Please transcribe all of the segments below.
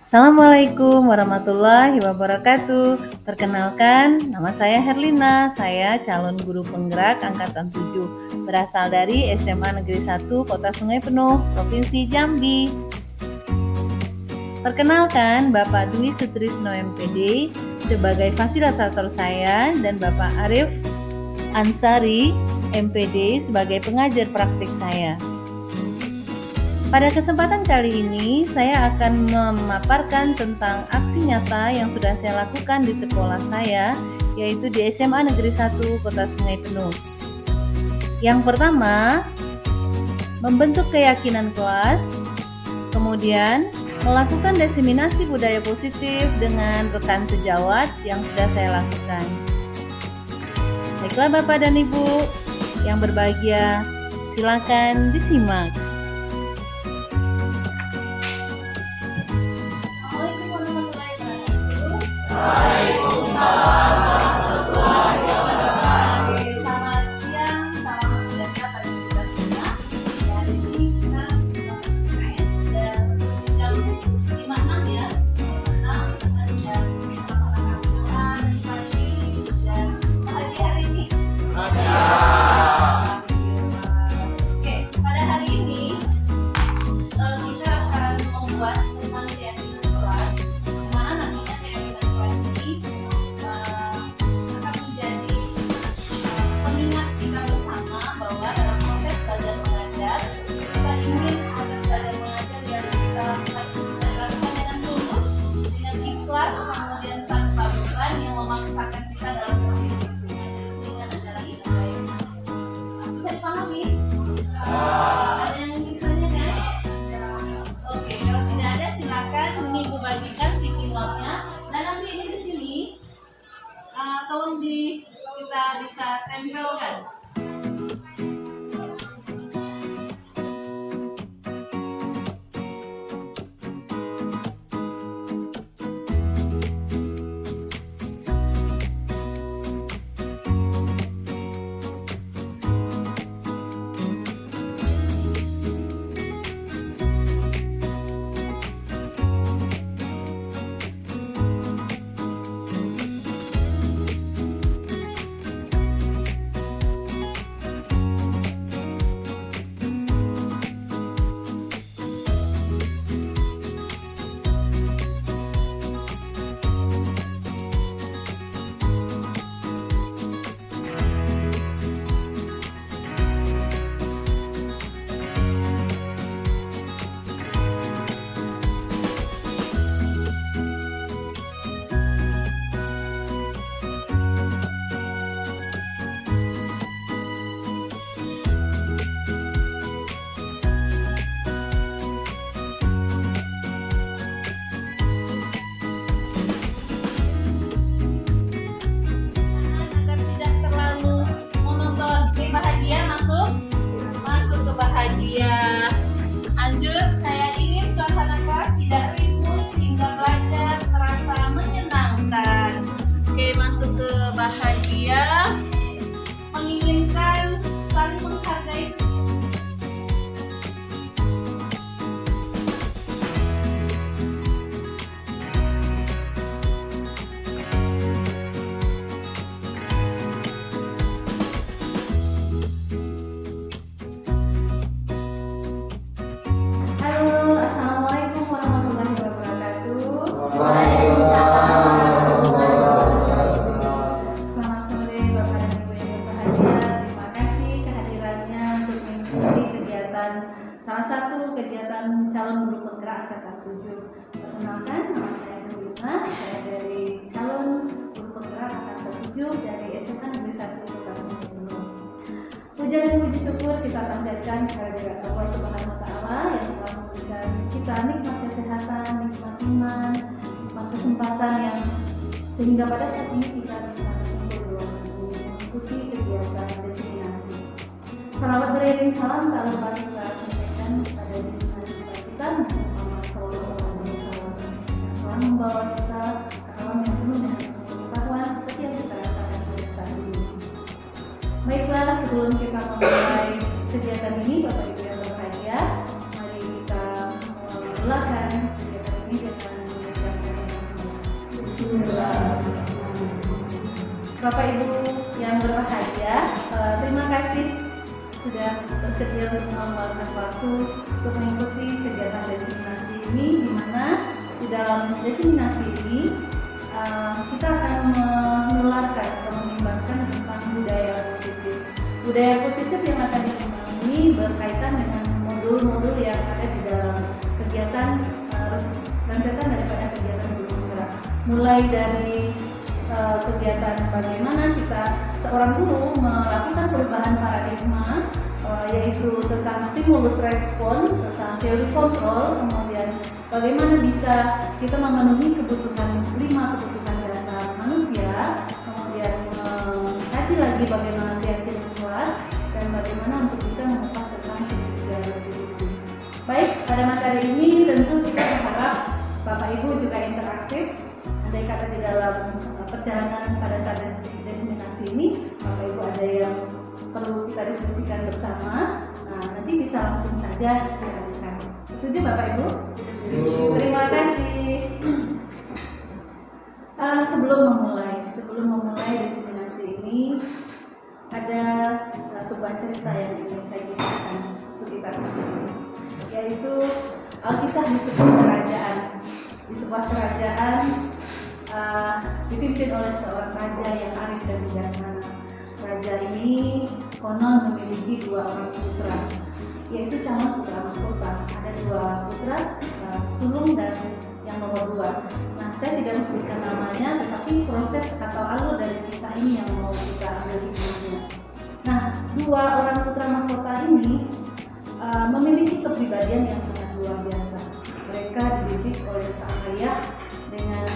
Assalamualaikum warahmatullahi wabarakatuh. Perkenalkan, nama saya Herlina. Saya calon guru penggerak angkatan 7, berasal dari SMA Negeri 1 Kota Sungai Penuh, Provinsi Jambi. Perkenalkan, Bapak Dwi Sutrisno MPD sebagai fasilitator saya dan Bapak Arif Ansari MPD sebagai pengajar praktik saya. Pada kesempatan kali ini, saya akan memaparkan tentang aksi nyata yang sudah saya lakukan di sekolah saya, yaitu di SMA Negeri 1 Kota Sungai Penuh. Yang pertama, membentuk keyakinan kelas, kemudian melakukan diseminasi budaya positif dengan rekan sejawat yang sudah saya lakukan. Baiklah Bapak dan Ibu yang berbahagia, silakan disimak. Waalaikumsalam warahmatullahi wabarakatuh. Selamat siang, salam sejahtera bagi kita semua. Hari ini kita sudah masuk di jam 5.06 ya. 5.06 kita sudah melaksanakan doa dari pagi, sudah bahagia hari ini. Oke, pada hari ini kita akan membuat tentang keyakinan kelas. Kemudian tanpa beban yang memaksakan kita dalam proses sehingga acara ini baik. Bisa dipahami? Ada yang ingin ditanyakan? Oke, kalau tidak ada silakan ini Ibu bagikan sticky note-nya dan nanti ini di sini tolong kita bisa tempelkan. Bahagia. Lanjut, saya ingin suasana kelas tidak ribut sehingga belajar terasa menyenangkan. Oke, masuk ke bahagia. Menginginkan saling menghargai. Salah satu kegiatan calon guru penggerak angkatan 7. Perkenalkan, nama saya Herlina. Saya dari calon guru penggerak angkatan 7 dari SMA Negeri 1 Kota Sungai Penuh. Puja dan puji syukur kita panjatkan kepada Allah Subhanahu wa Ta'ala yang telah memberikan kita nikmat kesehatan, nikmat iman, nikmat kesempatan yang sehingga pada saat ini kita bisa mengikuti kegiatan diseminasi. Salawat beriring salam tak lupa kita sampaikan kepada junjungan besar kita Muhammad SAW yang telah membawa kita ke alam yang penuh dengan pengetahuan seperti yang kita rasakan pada saat ini. Baiklah, sebelum kita memulai kegiatan ini, Bapak Ibu yang berbahagia, mari kita melakukan kegiatan ini dengan Bapak Ibu yang berbahagia, terima kasih sudah bersedia untuk meluangkan waktu untuk mengikuti kegiatan desiminasi ini, di mana di dalam desiminasi ini kita akan menularkan atau mengimbaskan tentang budaya positif. Budaya positif yang akan dikembangkan berkaitan dengan modul-modul yang ada di dalam kegiatan rentetan daripada kegiatan guru penggerak. Mulai dari kegiatan bagaimana kita seorang guru melakukan perubahan paradigma, yaitu tentang stimulus respon, tentang teori kontrol, kemudian bagaimana bisa kita memenuhi kebutuhan 5 kebutuhan dasar manusia, kemudian mengkaji lagi bagaimana keyakinan puas, dan bagaimana untuk bisa mengupas tentang segitiga restitusi. Baik, pada materi ini tentu kita berharap Bapak Ibu juga interaktif. Andai kata di dalam perjalanan pada saat desiminasi ini, Bapak Ibu ada yang perlu kita diskusikan bersama, nanti bisa langsung saja dilakukan. Setuju Bapak Ibu? Setuju. Terima kasih. Sebelum memulai desiminasi ini, ada sebuah cerita yang ingin saya kisahkan untuk kita semua, yaitu Alkisah di sebuah kerajaan. Di sebuah kerajaan dipimpin oleh seorang raja yang arif dan bijaksana. Raja ini konon memiliki 2 orang putra, yaitu calon putra mahkota. Ada 2 putra, sulung dan yang nomor 2. Nah, saya tidak sebutkan namanya, tetapi proses atau alur dari kisah ini yang mau kita ambil hikmahnya. Nah, 2 orang putra mahkota ini memiliki kepribadian yang sangat luar biasa. Mereka dididik oleh sang ayah dengan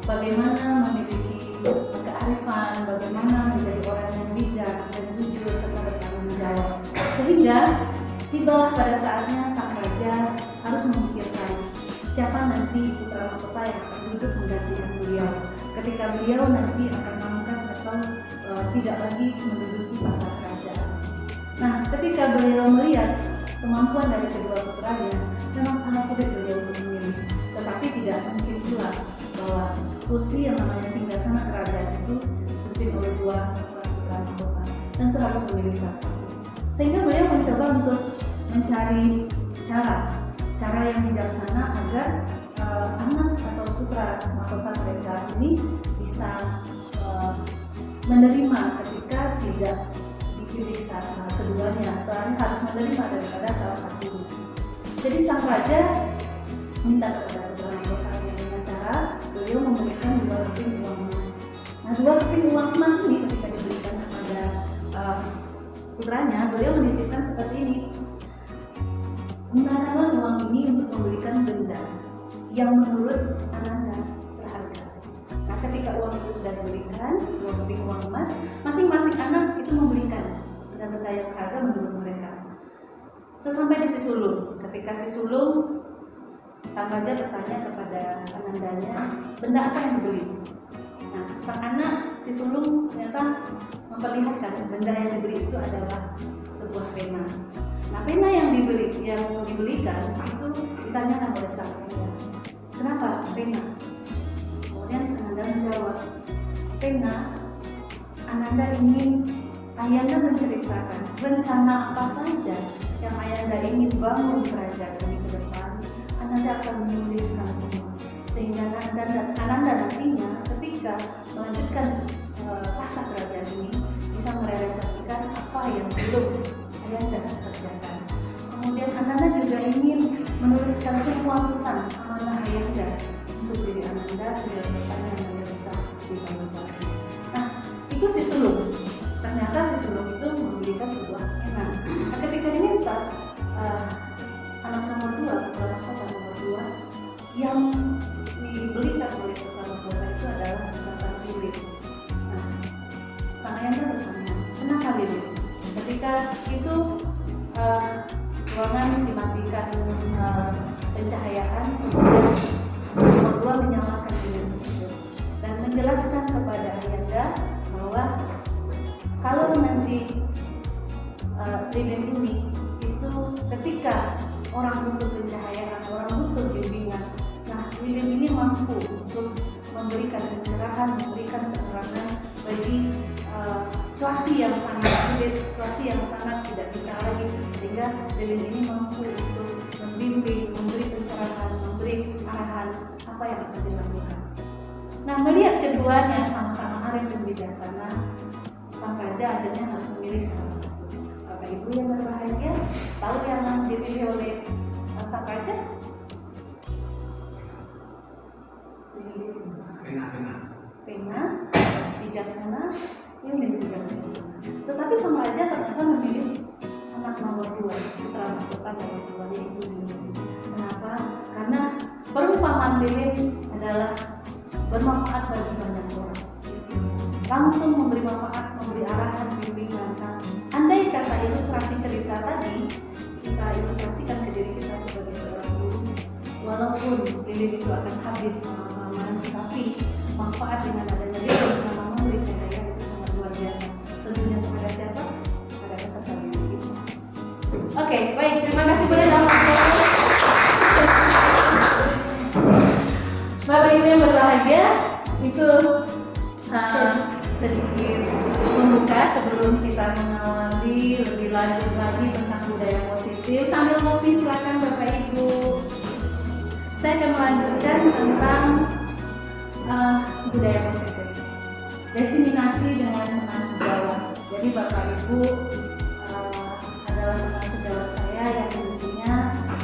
bagaimana memiliki kearifan, bagaimana menjadi orang yang bijak dan jujur serta bertanggung jawab. Sehingga tibalah pada saatnya sang raja harus memikirkan siapa nanti putra mahkota yang akan duduk menggantikan beliau ketika beliau nanti akan mangkat atau tidak lagi menduduki tahta kerajaan. Nah, ketika beliau melihat kemampuan dari kedua putranya, memang sangat sulit beliau untuk memilih. Tetapi tidak mungkin pula bahwa kursi yang namanya singgasana kerajaan itu dipimpin oleh 2 putra mahkota. Tentu harus memilih salah satu. Sehingga beliau mencoba untuk mencari cara yang bijaksana agar anak atau putra mahkota mereka ini bisa menerima ketika tidak dipilih keduanya, dan harus menerima daripada salah satu. Jadi sang raja minta kepada putra mahkotanya dengan cara beliau memberikan 2 keping uang emas. Nah, 2 keping uang emas ini ketika diberikan kepada putranya, beliau menitipkan seperti ini: gunakanlah uang ini untuk membelikan benda yang menurut Ananda berharga. Nah, ketika uang itu sudah diberikan, 2 keping uang emas, masing-masing anak itu membelikan benda-benda yang berharga menurut mereka. Sesampai di si sulung, ketika si sulung, sang raja bertanya kepada Anandanya, benda apa yang dibeli? Nah, sang anak, si sulung ternyata memperlihatkan benda yang dibeli itu adalah sebuah pena. Nah, pena yang dibelikan itu ditanyakan oleh sang raja, kenapa pena? Kemudian Ananda menjawab, pena, Ananda ingin Ayanda menceritakan rencana apa saja yang Ayanda ingin bangun kerajaan ini ke depan. Ananda akan menuliskan semua, sehingga Ananda nantinya ketika melanjutkan tahta kerajaan ini bisa merealisasikan apa yang belum Ayanda kerjakan. Kemudian Ananda juga ingin menuliskan semua pesan amanah Ayanda untuk diri Ananda sehingga depannya Ananda bisa dibangun. Nah, itu si sulung. Ternyata si sulung itu memberikan sebuah pena. Nah, ketika diminta anak nomor 2, putra mahkota nomor 2, yang dibelikan oleh putra mahkota itu adalah sebatang lilin. Nah, sang ayahnya bertanya, kenapa lilin? Ketika itu ruangan dimatikan pencahayaan, kemudian nomor 2 menyalakan lilin tersebut dan menjelaskan kepada Ayanda bahwa kalau nanti lilin ini itu ketika orang butuh pencahayaan, orang butuh bimbingan, nah lilin ini mampu untuk memberikan pencerahan, memberikan penerangan bagi situasi yang sangat sulit, situasi yang sangat tidak bisa lagi, sehingga lilin ini mampu untuk membimbing, memberi pencerahan, memberi arahan apa yang akan dilakukan. Nah, melihat keduanya sama-sama arif dan bijaksana, sang raja akhirnya harus memilih salah satu. Bapak Ibu yang berbahagia, tahu yang dipilih oleh sang raja? Pena, bijaksana, ini juga bijaksana. Tetapi sang raja ternyata memilih anak nomor 2, putra mahkota nomor 2, yaitu lilin. Kenapa? Karena perumpamaan lilin adalah bermanfaat bagi banyak orang. Langsung memberi manfaat, memberi arahan, bimbingan. Nah, andai kata ilustrasi cerita tadi kita ilustrasikan ke diri kita sebagai seorang guru, walaupun lilin itu akan habis lama-lama, tapi manfaat dengan adanya lilin selama memberi cahaya itu sangat luar biasa. Tentunya kepada siapa? Pada peserta didik itu. Oke, baik, terima kasih pada Bapak Ibu yang berbahagia, itu sedikit membuka sebelum kita mengawali lebih lanjut lagi tentang budaya positif. Sambil ngopi silakan Bapak Ibu. Saya akan melanjutkan tentang budaya positif. Diseminasi dengan teman sejawat. Jadi Bapak Ibu adalah teman sejawat saya yang tentunya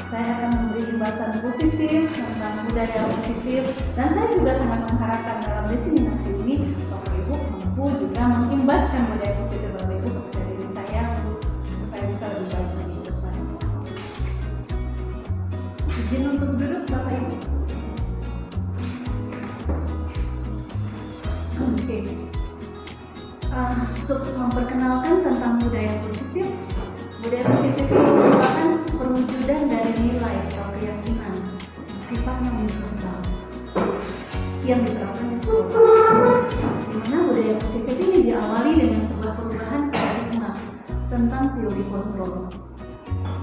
saya akan memberi ulasan positif tentang budaya positif, dan saya juga sangat mengharapkan dalam diseminasi ini Bapak Ibu mampu juga mengimbaskan budaya positif Bapak Ibu kepada diri saya supaya bisa lebih baik lagi ke depan. Izin untuk duduk Bapak Ibu. Oke. Untuk memperkenalkan tentang budaya positif. Budaya positif ini merupakan perwujudan dari nilai atau keyakinan sifatnya universal yang diterapkan di sekolah. Di mana budaya positif ini diawali dengan sebuah perubahan paradigma tentang teori kontrol.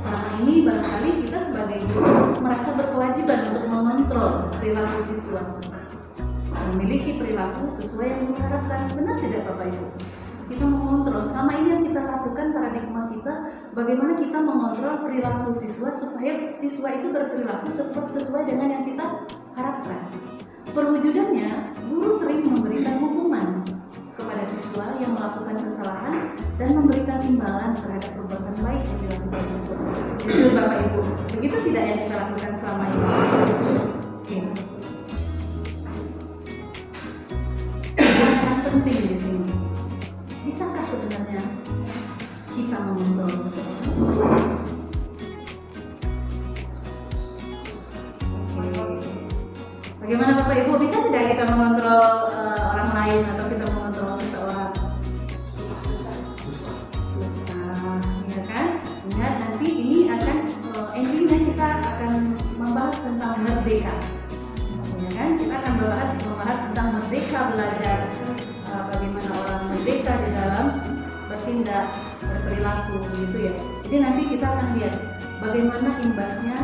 Selama ini barangkali kita sebagai guru merasa berkewajiban untuk mengontrol perilaku siswa, memiliki perilaku sesuai yang diharapkan. Benar tidak Bapak Ibu? Kita mengontrol. Selama ini yang kita lakukan paradigma kita, bagaimana kita mengontrol perilaku siswa supaya siswa itu berperilaku sesuai dengan yang kita harapkan. Perwujudannya, guru sering memberikan hukuman kepada siswa yang melakukan kesalahan dan memberikan imbalan terhadap perbuatan baik yang dilakukan siswa. Jujur Bapak Ibu, begitu tidak yang kita lakukan selama ini? Oke. Yang penting di sini, bisakah sebenarnya kita mengontrol seseorang? Bagaimana Bapak Ibu, bisa tidak kita mengontrol orang lain atau kita mengontrol seseorang? Susah, ya kan? Ingat nanti ini akan endingnya kita akan membahas tentang merdeka, ya kan? Kita akan membahas tentang merdeka belajar, bagaimana orang merdeka di dalam bertindak, berperilaku, gitu ya. Jadi nanti kita akan lihat bagaimana imbasnya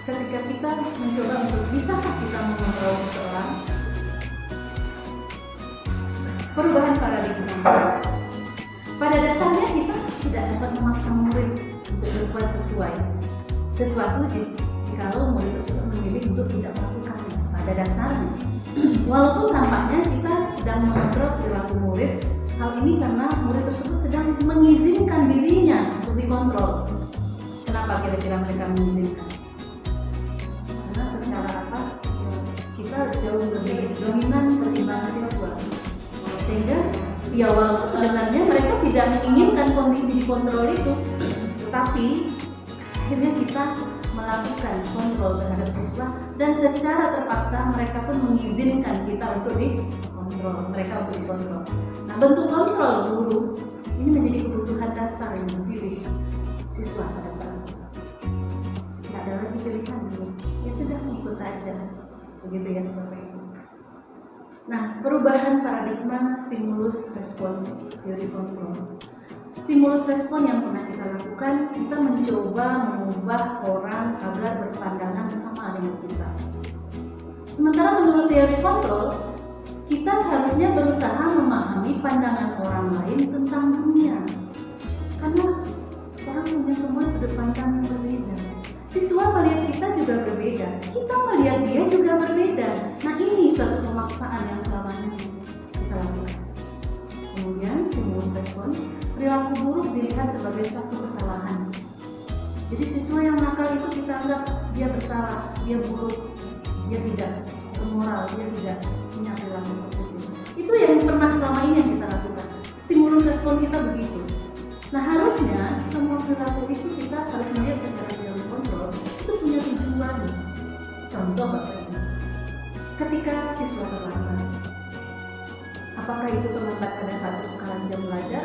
ketika kita mencoba untuk bisakah kita mengontrol seseorang. Perubahan paradigma. Pada dasarnya kita tidak dapat memaksa murid untuk berbuat sesuai sesuatu jikalau murid tersebut memilih untuk tidak melakukannya. Pada dasarnya, walaupun tampaknya kita sedang mengontrol perilaku murid, hal ini karena murid tersebut sedang mengizinkan dirinya untuk dikontrol. Kenapa kira-kira mereka mengizinkan? Karena secara atas kita jauh lebih dominan ketimbang siswa, sehingga ya walaupun sebenarnya mereka tidak menginginkan kondisi dikontrol itu, tetapi akhirnya kita melakukan kontrol terhadap siswa, dan secara terpaksa mereka pun mengizinkan kita untuk dikontrol, mereka untuk dikontrol. Nah, bentuk kontrol guru ini menjadi kebutuhan dasar yang dipilih siswa pada saat itu. Tidak ada lagi pilihan dulu, ya sudah ikut aja, begitu ya Bapak Ibu. Nah, perubahan paradigma stimulus respon teori kontrol. Stimulus respon yang pernah kita lakukan, kita mencoba mengubah orang agar berpandangan sama dengan kita. Sementara menurut teori kontrol, kita seharusnya berusaha memahami pandangan orang lain tentang dunia. Karena orang punya semua sudut pandang yang berbeda. Siswa melihat kita juga berbeda, kita melihat dia juga berbeda. Nah, ini suatu pemaksaan yang selama ini kita lakukan. Kemudian stimulus respon, perilaku buruk dilihat sebagai suatu kesalahan. Jadi siswa yang nakal itu kita anggap dia bersalah, dia buruk, dia tidak bermoral, dia tidak punya perilaku positif. Itu yang pernah selama ini yang kita lakukan. Stimulus respon kita begitu. Nah, harusnya semua perilaku itu kita harus melihat secara teori kontrol itu punya tujuan. Contoh Bapak Ibu, ketika siswa terlambat, apakah itu terlambat pada saat pertukaran jam belajar?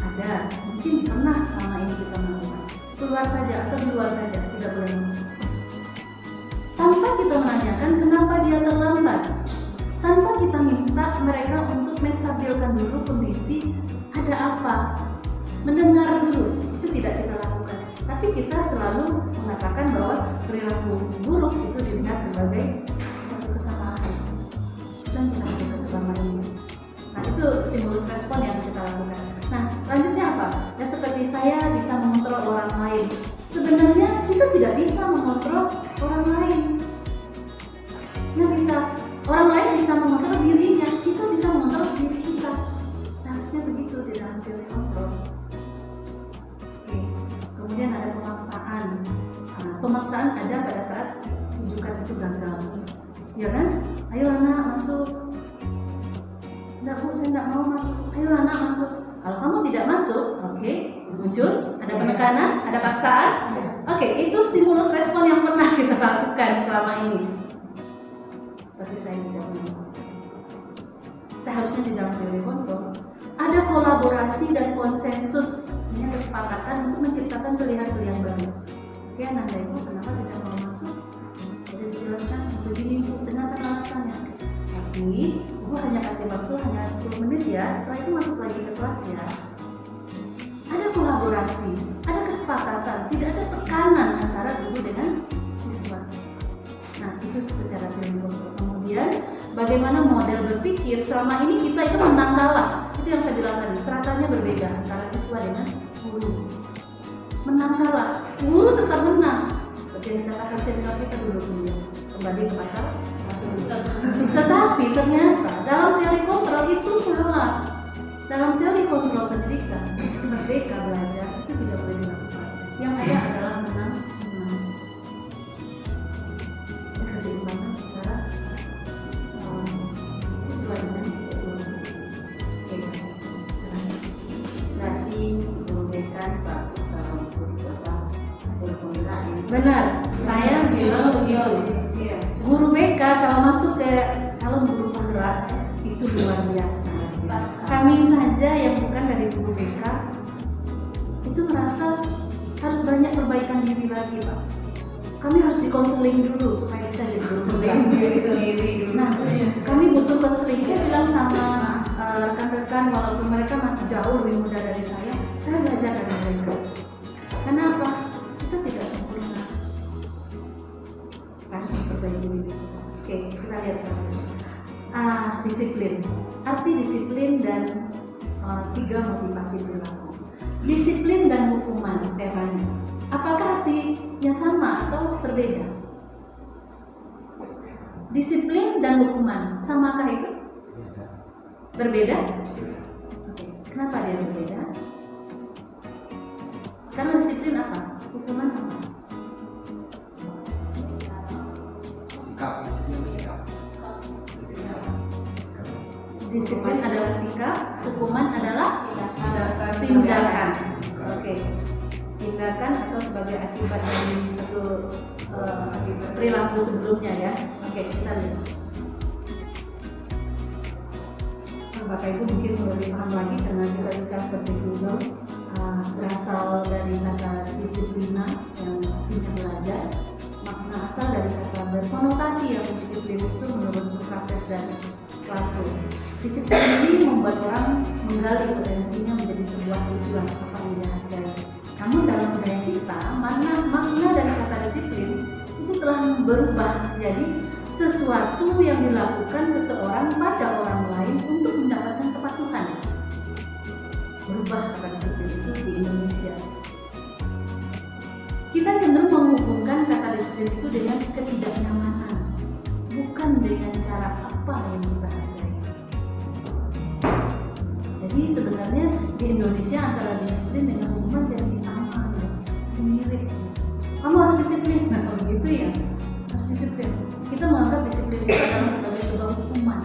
Ada, mungkin pernah selama ini kita melakukan. Keluar saja atau di luar saja, tidak boleh masuk. Tanpa kita menanyakan kenapa dia terlambat, tanpa kita minta mereka untuk menstabilkan dulu kondisi ada apa, mendengar dulu, itu tidak kita lakukan. Tapi kita selalu mengatakan bahwa perilaku buruk itu dilihat sebagai suatu kesalahan. Itu yang kita lakukan selama ini. Nah, itu stimulus respon yang kita lakukan. Nah, lanjutnya apa? Ya, seperti saya bisa mengontrol orang lain. Sebenarnya kita tidak bisa mengontrol orang lain. Nah, orang lain bisa mengontrol dirinya, kita bisa mengontrol diri kita. Seharusnya begitu di dalam teori kontrol. Oke. Kemudian ada pemaksaan. Nah, pemaksaan ada pada saat rujukan itu gagal. Ya kan? Ayo anak masuk. Enggak Bu, saya enggak mau masuk. Ayo anak masuk. Kalau kamu tidak masuk, oke, muncul, ada penekanan, ada paksaan. Oke, itu stimulus respon yang pernah kita lakukan selama ini. Seperti saya juga pernah. Seharusnya di dalam teori kontrol ada kolaborasi dan konsensus, punya kesepakatan untuk menciptakan pilihan-pilihan baru. Oke, anak ibu kenapa tidak mau masuk? Jadi dijelaskan begini Bu, dengarkan alasannya. Tapi ibu hanya kasih waktu hanya 10 menit ya, setelah itu masuk lagi ke kelas ya. Ada kolaborasi, ada kesepakatan, tidak ada tekanan antara guru dengan siswa. Nah, itu secara teori kontrol. Kemudian bagaimana model berpikir, selama ini kita itu menang kalah. Itu yang saya bilang tadi, stratanya berbeda antara siswa dengan guru. Menang kalah, guru tetap menang. Seperti yang dikatakan senior kita dulu punya. Kembali ke pasal 1. Tetapi ternyata dalam teori kontrol itu salah. Dalam teori kontrol pendidikan, merdeka belajar itu tidak boleh dilakukan. Yang ada adalah menang. Keseimbangan antara siswa dengan guru. Berarti memberikan bagus kalau berpenggerak. Benar, saya bilang begitu. Guru BK kalau masuk ke calon guru penggerak itu luar biasa. Kami saja yang bukan dari guru BK itu merasa harus banyak perbaikan diri lagi, Pak. Kami harus dikonseling dulu supaya bisa jadi konseling diri sendiri. Nah, kami butuh konseling. Saya bilang sama rekan-rekan, walaupun mereka masih jauh lebih muda dari saya belajar dari mereka. Kenapa? Kita tidak sempurna. Harus memperbaiki diri. Oke, kita lihat selanjutnya. Disiplin. Arti disiplin dan 3 motivasi perilaku. Disiplin dan hukuman, saya tanya. Apakah artinya sama atau berbeda? Disiplin dan hukuman, samakah itu? Berbeda? Oke, kenapa dia berbeda? Sekarang disiplin apa? Hukuman apa? Disiplin adalah sikap, hukuman adalah tindakan. Oke. Tindakan atau sebagai akibat dari suatu perilaku sebelumnya ya. Oke, kita lihat. Bapak Ibu mungkin lebih paham lagi karena kita bisa seperti Google berasal dari kata disiplina yang artinya belajar. Makna asal dari kata berkonotasi yang disiplin itu menurut Socrates dan Plato. Disiplin ini membuat orang menggali potensinya menjadi sebuah tujuan apa yang dia hargai. Namun dalam budaya kita, makna dari kata disiplin itu itu telah berubah menjadi sesuatu yang dilakukan seseorang pada orang lain untuk mendapatkan kepatuhan. Berubah kata disiplin itu di Indonesia. Kita cenderung menghubungkan kata disiplin itu dengan ketidaknyamanan, bukan dengan cara apa yang kita hargai. Jadi sebenarnya di Indonesia antara disiplin dengan hukuman jadi sama, mirip. Kamu harus disiplin, nah kalau gitu ya harus disiplin. Kita menganggap disiplin itu adalah sebagai sebuah hukuman.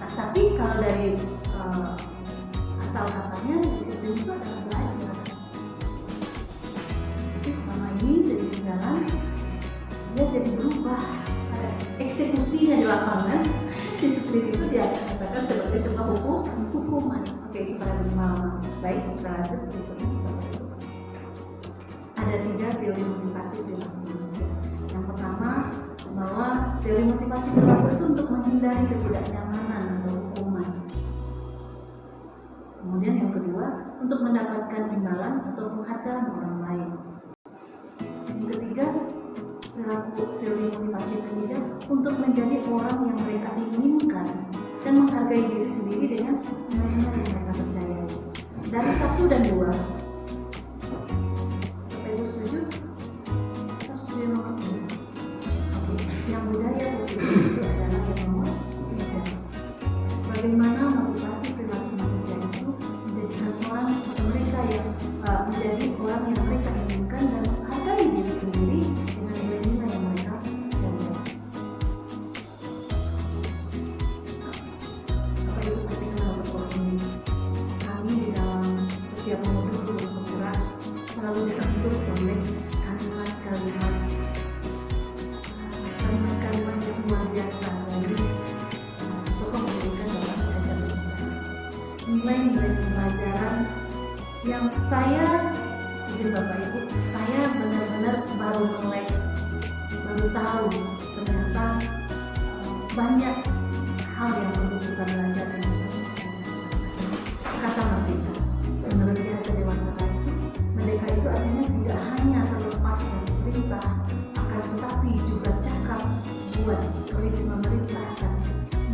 Nah, tapi kalau dari asal katanya disiplin itu adalah belajar. Tapi selama ini seiring jalan dia jadi berubah. Ada eksekusinya di lapangan. Disiplin itu dia katakan sebagai sebuah hukuman. Oke, itu paradigma lama. Baik, kita lanjut berikutnya. Ada 3 teori motivasi perilaku manusia. Yang pertama, bahwa teori motivasi perilaku itu untuk menghindari ketidaknyamanan atau hukuman. Kemudian yang kedua, untuk mendapatkan imbalan atau penghargaan orang lain. Yang ketiga, perilaku teori motivasi ketiga untuk menjadi orang yang mereka inginkan dan menghargai diri sendiri dengan nilai-nilai yang mereka percayai. Dari 1 dan 2, Bapak Ibu setuju? Kita setuju nomor 2. Oke, yang budaya positif itu adalah yang nomor 3. Bagaimana motivasi perilaku manusia itu menjadikan orang mereka yang menjadi orang yang mereka inginkan dan menghargai diri sendiri dengan nilai-nilai yang mereka percaya. Bapak Ibu pasti kenal betul ini. Kami di dalam setiap modul bergerak selalu disentuh oleh kalimat-kalimat yang luar biasa dari tokoh pendidikan dalam belajar nilai-nilai pembelajaran yang saya, izin Bapak Ibu, saya benar-benar baru tahu ternyata banyak hal yang perlu kita belajar dan sesuatu belajar. Kata merdeka, menurut Ki Hajar Dewantara itu, merdeka itu artinya tidak hanya terlepas dari perintah, akan tetapi juga cakap buat memerintahkan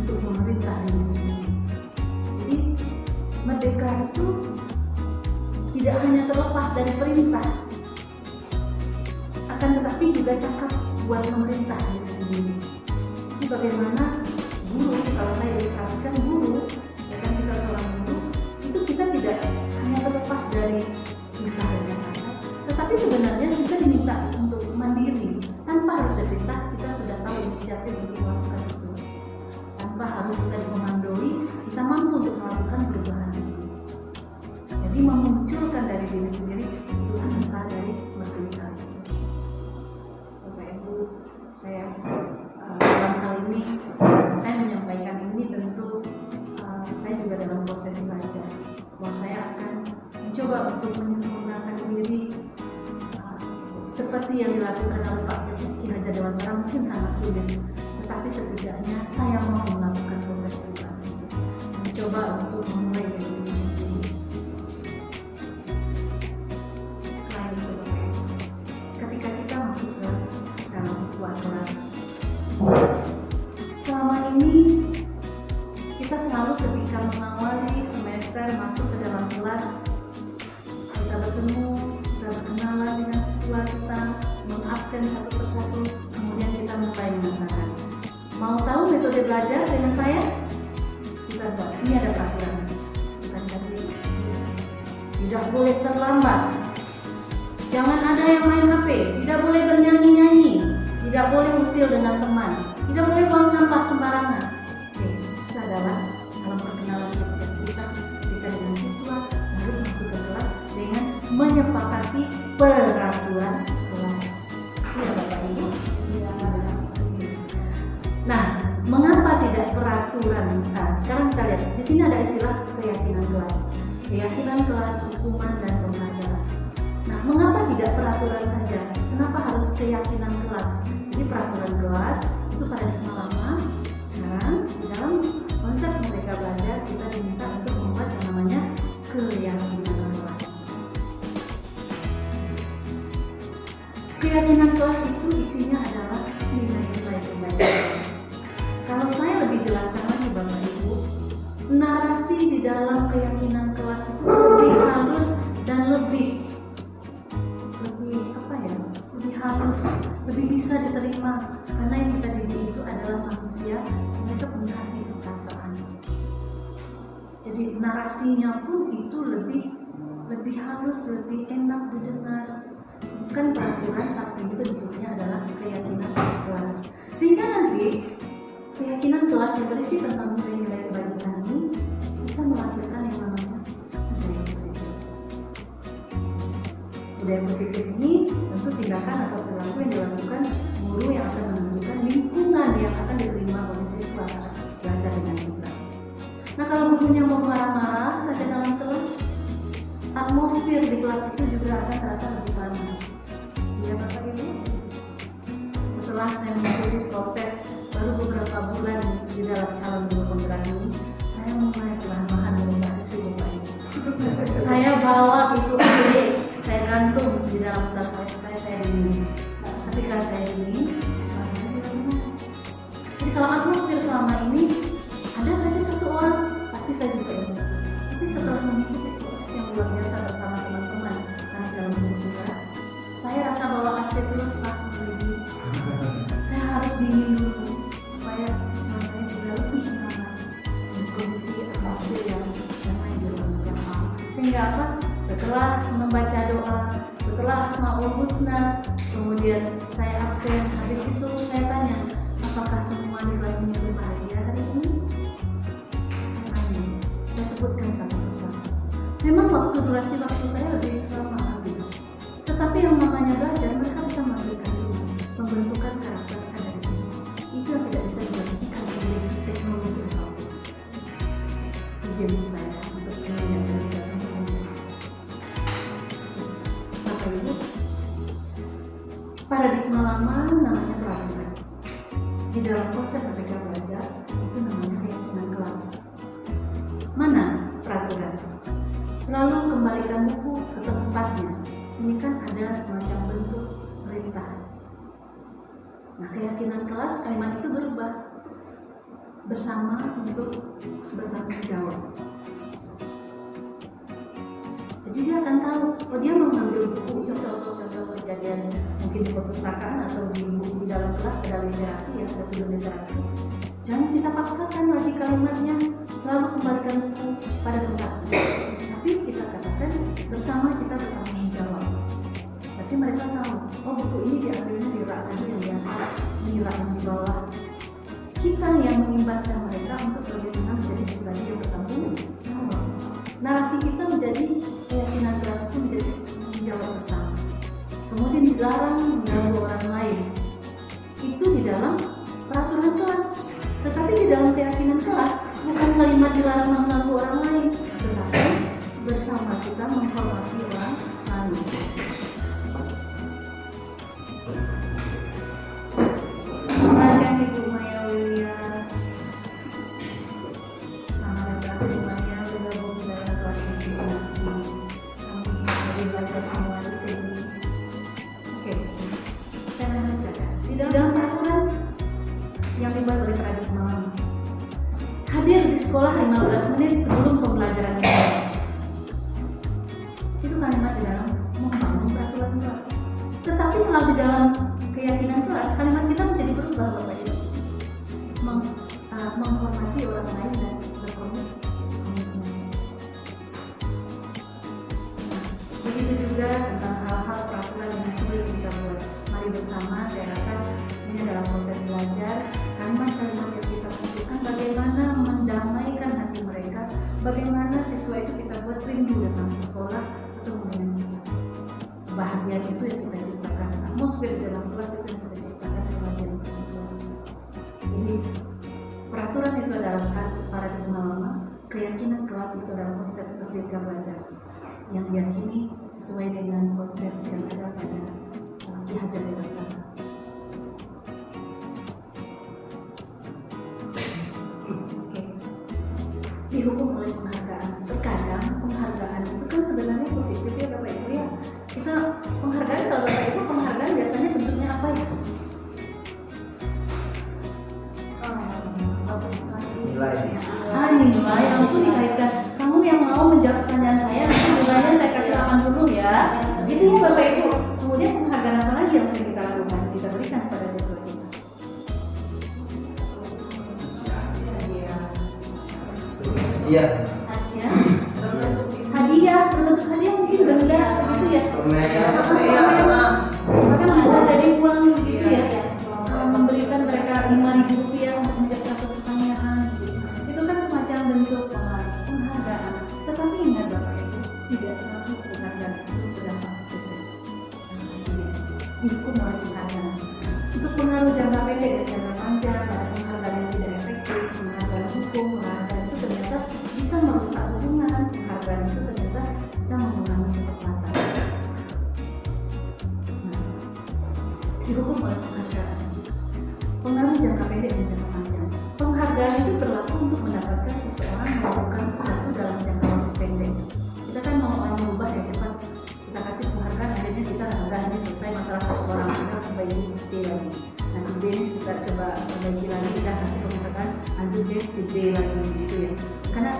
untuk memerintah diri sendiri. Jadi merdeka itu tidak hanya terlepas dari perintah, akan tetapi juga cakap buat memerintah diri sendiri. Ini bagaimana guru, kalau saya ilustrasikan guru, ya kan kita seorang guru, itu kita tidak hanya terlepas dari perintah dan atasan, tetapi sebenarnya kita diminta untuk mandiri. Tanpa harus diperintah, kita sudah tahu inisiatif untuk melakukan sesuatu. Tanpa harus kita dikomandoi, kita mampu untuk melakukan perubahan itu. Jadi memunculkan dari diri sendiri itu antara dari merdeka. Bapak Ibu, saya dalam hal ini saya menyampaikan ini tentu saya juga dalam proses belajar. Bahwa saya akan mencoba untuk menyempurnakan diri seperti yang dilakukan oleh Pak Ki Hajar Dewantara mungkin sangat sulit, tetapi setidaknya saya mau melakukan proses perubahan itu, mencoba untuk memulai dari diri sendiri. Selain itu, ketika kita masuk ke dalam sebuah kelas, selama ini kita selalu ketika mengawali semester masuk ke dalam kelas, kita bertemu, kita berkenalan dengan siswa kita, mengabsen satu persatu, kemudian kita mulai mengatakan, mau tahu metode belajar dengan saya? Kita buat, ini ada peraturan, bukan tadi, tidak boleh terlambat, jangan ada yang main HP, tidak boleh bernyanyi-nyanyi, tidak boleh usil dengan teman, tidak boleh buang sampah sembarangan. Oke, itu adalah salam perkenalan kita dengan siswa, lalu masuk ke kelas dengan menyepakati peraturan kelas. Ya Bapak Ibu. Nah, mengapa tidak peraturan? Nah, sekarang kita lihat di sini ada istilah keyakinan kelas, hukuman dan penghargaan. Nah, mengapa tidak peraturan saja? Kenapa harus keyakinan kelas? Jadi peraturan kelas itu pada lama. Sekarang di dalam konsep mereka belajar kita diminta untuk membuat yang namanya keyakinan kelas. keyakinan kelas itu isinya adalah nilai-nilai pembelajaran. Kalau saya lebih jelaskan lagi Bapak Ibu, narasi di dalam keyakinan kelas itu lebih halus dan lebih apa ya? Lebih halus, lebih bisa diterima karena yang kita didik itu adalah manusia, mereka punya hati dan perasaan. Jadi narasinya pun itu lebih halus, lebih enak didengar. Bukan peraturan, tapi bentuknya adalah keyakinan kelas. Sehingga nanti keyakinan kelas yang berisi tentang nilai-nilai kebajikan ini bisa melahirkan yang namanya budaya positif. Budaya positif ini tentu tindakan atau perilaku yang dilakukan guru yang akan menentukan lingkungan yang akan diterima oleh siswa saat belajar dengan kita. Nah, kalau gurunya mau marah-marah saja dalam kelas, atmosfer di kelas itu juga akan terasa lebih panas. Ya Bapak Ibu, setelah saya mengikuti proses baru beberapa bulan di dalam calon guru penggerak ini, saya mulai perlahan-lahan mengubah itu Bapak Ibu. Saya bawa itu adik, saya gantung di dalam tas saya supaya saya dingin. Ketika saya dingin, siswa saya juga dingin. Jadi kalau atmosfer selama ini ada saja satu orang, pasti saya juga emosi. Tapi setelah mengikuti proses yang luar biasa bersama teman-teman karena calon guru penggerak, saya rasa bahwa AC terus lebih. Saya harus dingin dulu supaya siswa saya juga lebih nyaman di kondisi atmosfer yang damai di ruang kelas. Sehingga apa? Setelah membaca doa, setelah Asmaul Husna, kemudian saya absen. Habis itu saya tanya, apakah semua di kelas ini berbahagia hari ini? Saya tanya, saya sebutkan satu persatu. Memang durasi waktu saya lebih lama habis. Tetapi yang namanya belajar, mereka bisa melanjutkan dulu pembentukan karakter ada di sini. Itu yang tidak bisa dilakukan oleh teknologi apapun. Izin saya untuk mengingatkan kita semua. Bapak Ibu, paradigma lama namanya peraturan. Di dalam konsep Merdeka Belajar itu namanya keyakinan kelas. Mana peraturan? Selalu kembalikan buku ke tempatnya. Ini kan ada semacam bentuk perintah. Nah, keyakinan kelas, kalimat itu berubah bersama untuk bertanggung jawab. Jadi dia akan tahu, oh dia mengambil buku contoh kejadian mungkin di perpustakaan atau di buku di dalam kelas ada literasi, ya ada sudut literasi. Jangan kita paksakan lagi kalimatnya, selalu kembalikan buku pada tempatnya. Tapi kita katakan bersama kita bertanggung jawab. Tapi mereka tahu, oh buku ini diambilnya di rak tadi yang di atas, di rak yang di bawah. Kita yang mengimbaskan mereka untuk bagaimana menjadi pribadi yang bertanggung jawab. Narasi kita menjadi keyakinan kelas itu menjadi tanggung jawab bersama. Kemudian dilarang mengganggu orang lain. Itu di dalam peraturan kelas. Tetapi di dalam keyakinan kelas bukan kalimat dilarang mengganggu orang lain, tetapi bersama kita menghormati orang lain. Silakan Ibu Maya Wilia. Selamat datang Ibu Maya bergabung dalam kelas misi-misi. Kami lagi belajar semua di sini. Oke, saya lanjutkan. Di dalam peraturan yang dibuat oleh paradigma lama, hadir di sekolah 15 menit sebelum pembelajaran dimulai. Itu kalimat di dalam membangun peraturan kelas. Tetapi kalau di dalam keyakinan kelas, kalimat kita menjadi berubah Bapak Ibu. Menghormati orang lain dan berkomitmen. Begitu juga tentang hal-hal peraturan yang sulit kita buat. Mari bersama, saya rasa ini adalah proses belajar. Kalimat-kalimat yang kita tunjukkan bagaimana mendamaikan hati mereka, bagaimana siswa itu kita buat rindu datang ke sekolah atau dengan kita. Kebahagiaan itu yang kita ciptakan, atmosfer di dalam kelas itu yang kita ciptakan kebahagiaan untuk siswa. Jadi peraturan itu adalah paradigma lama, keyakinan kelas itu adalah konsep Merdeka Belajar yang diyakini sesuai dengan konsep yang ada pada Ki Hajar Dewantara. Dihukum oleh penghargaan. Terkadang penghargaan itu kan sebenarnya positif ya Bapak Ibu ya. Kita penghargaan, kalau Bapak Ibu penghargaan biasanya Itu ya Bapak Ibu. Kemudian penghargaan apa lagi yang sering kita lakukan? Kita berikan kepada siswa kita. Iya. Hadiah berbentuk hadiah mungkin benda gitu ya. Bahkan bisa jadi uang gitu ya. Memberikan mereka Rp5.000 untuk menjawab satu pertanyaan. Itu kan semacam bentuk penghargaan. Tetapi ingat Bapak Ibu, tidak selalu penghargaan itu berdampak positif. Didukung oleh penghargaan. Untuk pengaruh jangka pendek dan jangka panjang, ada penghargaan yang tidak efektif, penghargaan hukum, penghargaan itu ternyata bisa merusak hubungan, penghargaan itu ternyata bisa mengurangi kecepatan. Dihukum oleh penghargaan. Pengaruh jangka pendek dan jangka panjang. Penghargaan itu berlaku untuk mendapatkan seseorang melakukan sesuatu dalam jangka waktu pendek. Kita kan mau mengubah yang cepat. Kita kasih penghargaan, akhirnya kita udah ini selesai masalah satu orang, kita perbaiki si C lagi. Nah si B ini kita coba perbaiki lagi, kita kasih penghargaan, lanjut deh si D lagi gitu ya. Karena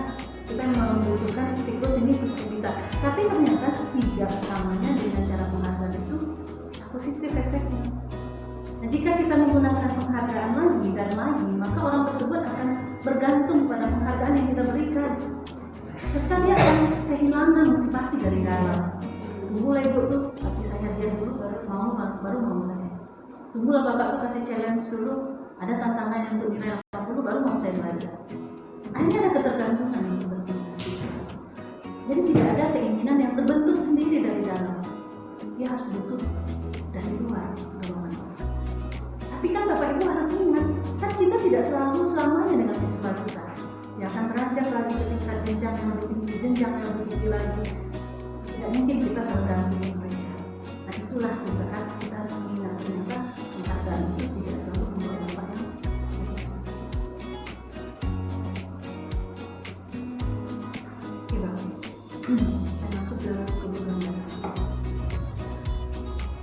kita membutuhkan siklus ini supaya bisa. Tapi ternyata tidak selamanya dengan cara penghargaan itu bisa positif efeknya. Nah, jika kita menggunakan penghargaan lagi dan lagi, maka orang tersebut akan bergantung pada penghargaan yang kita berikan. Serta dia akan kehilangan motivasi dari dalam. Tunggulah ibu tuh kasih saya hadiah dulu baru mau saya. Tunggulah bapak tuh kasih challenge dulu, ada tantangan yang untuk nilai 80 baru mau saya belajar. Akhirnya ada ketergantungan yang terbentuk di sana. Jadi tidak ada keinginan yang terbentuk sendiri dari dalam. Dia harus butuh dari luar dorongan. Tapi kan Bapak Ibu harus ingat, kan kita tidak selalu selamanya dengan siswa kita. Dia akan beranjak lagi ke tingkat jenjang yang lebih tinggi, jenjang yang lebih tinggi lagi. Tidak mungkin kita selalu dampingi mereka. Nah itulah di saat kita harus mengingat ternyata penghargaan itu tidak selalu membawa dampak yang positif. Oke Bapak, saya masuk dalam kebutuhan dasar manusia.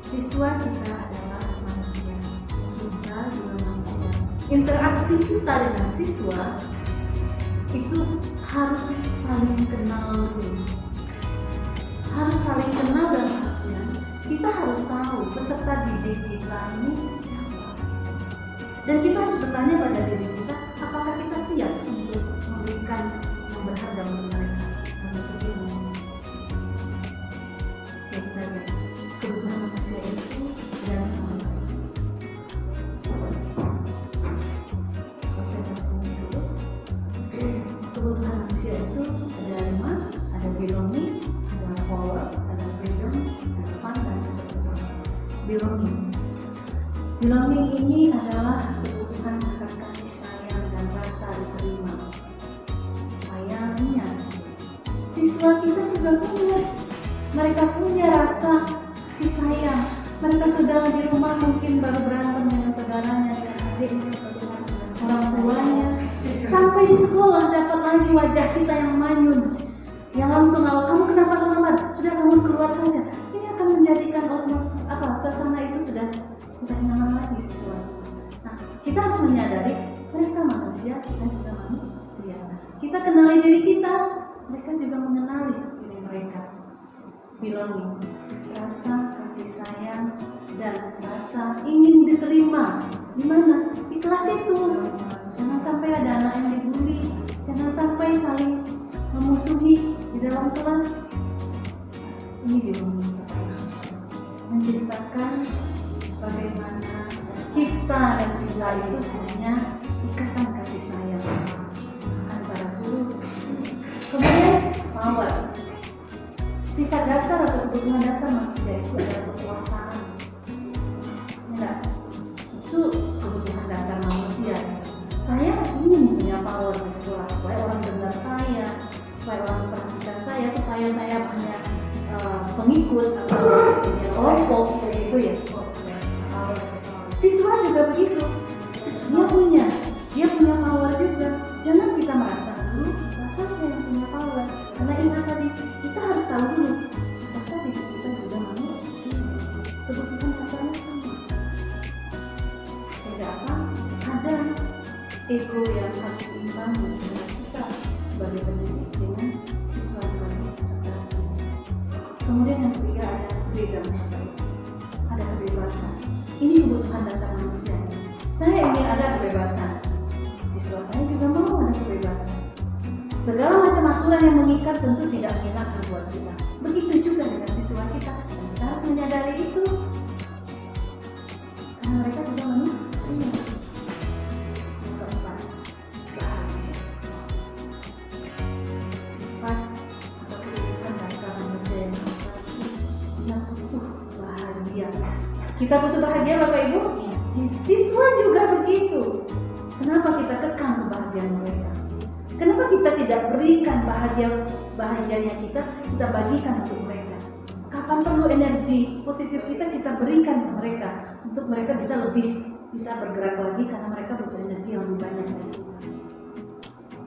Siswa kita adalah manusia, kita juga manusia. Interaksi kita dengan siswa itu harus saling kenal dulu. Harus saling kenal dalam artian kita harus tahu peserta didik kita ini siapa. Dan kita harus bertanya pada diri kita, apakah kita siap untuk memberikan yang berharga untuk mereka, untuk ilmu. Oke, kita lihat kebutuhan manusia itu adalah konsentrasinya dulu. Kebutuhan manusia itu ada 5, ada belonging, ada power, ada freedom, ada fun, dan sesuatu yang belonging. Belonging ini adalah kebutuhan akan kasih sayang dan rasa diterima. Sayangnya, siswa kita juga punya. Mereka punya rasa kasih sayang. Mereka saudara di rumah mungkin baru berantem dengan saudaranya, dengan adiknya, dengan orang tuanya. Sampai di sekolah dapat lagi wajah kita yang manyun, yang langsung awal, kamu kenapa terlambat? Sudah kamu keluar saja. Ini akan menjadikan suasana itu sudah tidak nyaman lagi siswa. Nah, kita harus menyadari mereka manusia, kita juga manusia. Kita kenali diri kita, mereka juga mengenali diri mereka. Belonging, rasa kasih sayang dan rasa ingin diterima. Di mana? Di kelas itu. Jangan sampai ada anak yang dibully, jangan sampai saling memusuhi di dalam kelas. Ini belonging. Menciptakan bagaimana kita dan siswa itu punya ikatan kasih sayang antara guru dan siswa. Kemudian power. Sifat dasar atau kebutuhan dasar manusia itu adalah kekuasaan. Enggak, itu kebutuhan dasar manusia. Saya ingin punya power di sekolah supaya orang dengar saya, supaya orang perhatikan saya, supaya saya punya pengikut atau punya kelompok gitu ya. Siswa juga begitu. Dia punya power juga. Jangan kita merasa dulu saja yang punya power. Karena ingat tadi, kita harus tahu dulu peserta didik kita juga manusia. Kebutuhan dasarnya sama. Sehingga apa? Ada ego yang harus diimbangi dengan kita sebagai pendidik dengan siswa sebagai peserta. Kemudian yang ketiga ada freedom. ada kebebasan, siswa saya juga mau ada kebebasan. Segala macam aturan yang mengikat tentu tidak menyenangkan buat kita. Begitu juga dengan siswa kita, dan kita harus menyadari itu. Karena mereka juga manusia. Yang keempat, bahagia. Sifat atau kehidupan dasar manusia yang butuh bahagia. Kita butuh bahagia, Bapak Ibu? Siswa juga begitu. Kenapa kita kekang kebahagiaan mereka? Kenapa kita tidak berikan bahagianya kita bagikan untuk mereka? Kapan perlu energi positif kita berikan ke mereka untuk mereka bisa bergerak lagi karena mereka butuh energi yang lebih banyak dari kita.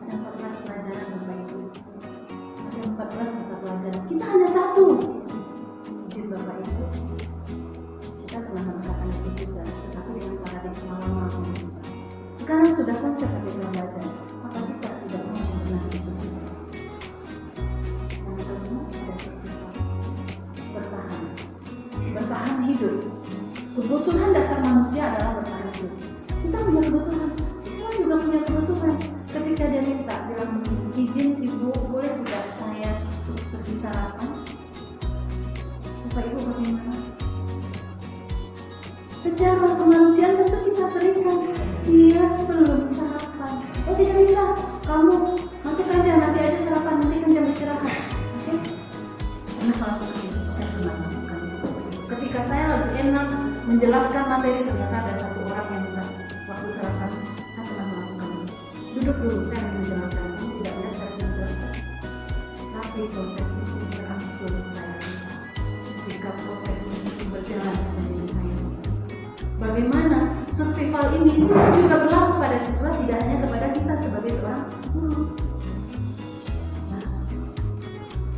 Ada 14 pelajaran, Bapak Ibu. Ada 14 mata pelajaran. Kita hanya satu. Izin Bapak Ibu. Kita pernah merasakan itu juga, tetapi dengan paradigma lama. Sekarang sudah konsep merdeka belajar. Apa kita tidak mau mengenal itu? Yang kedua ada survival, bertahan hidup. Kebutuhan dasar manusia adalah bertahan hidup. Kita punya kebutuhan, siswa juga punya kebutuhan. Ketika dia minta, bilang izin ibu, boleh tidak saya pergi sarapan? Bapak Ibu bagaimana? Secara kemanusiaan tentu kita berikan. Dia belum sarapan. Oh tidak bisa, kamu masuk aja, nanti aja sarapan, nanti kan jam istirahat. Oke? Pernah melakukan itu, saya pernah melakukan itu. Ketika saya lagi enak menjelaskan materi, ternyata ada satu orang yang minta waktu sarapan, saya pernah melakukan itu. Duduk dulu, saya akan menjelaskan. Kamu tidak lihat saya akan menjelaskan. Tapi proses itu berlangsung saya lihat. Ketika proses itu berjalan dengan diri saya. Bagaimana survival ini juga berlaku pada siswa, tidak hanya kepada kita sebagai seorang guru. Nah,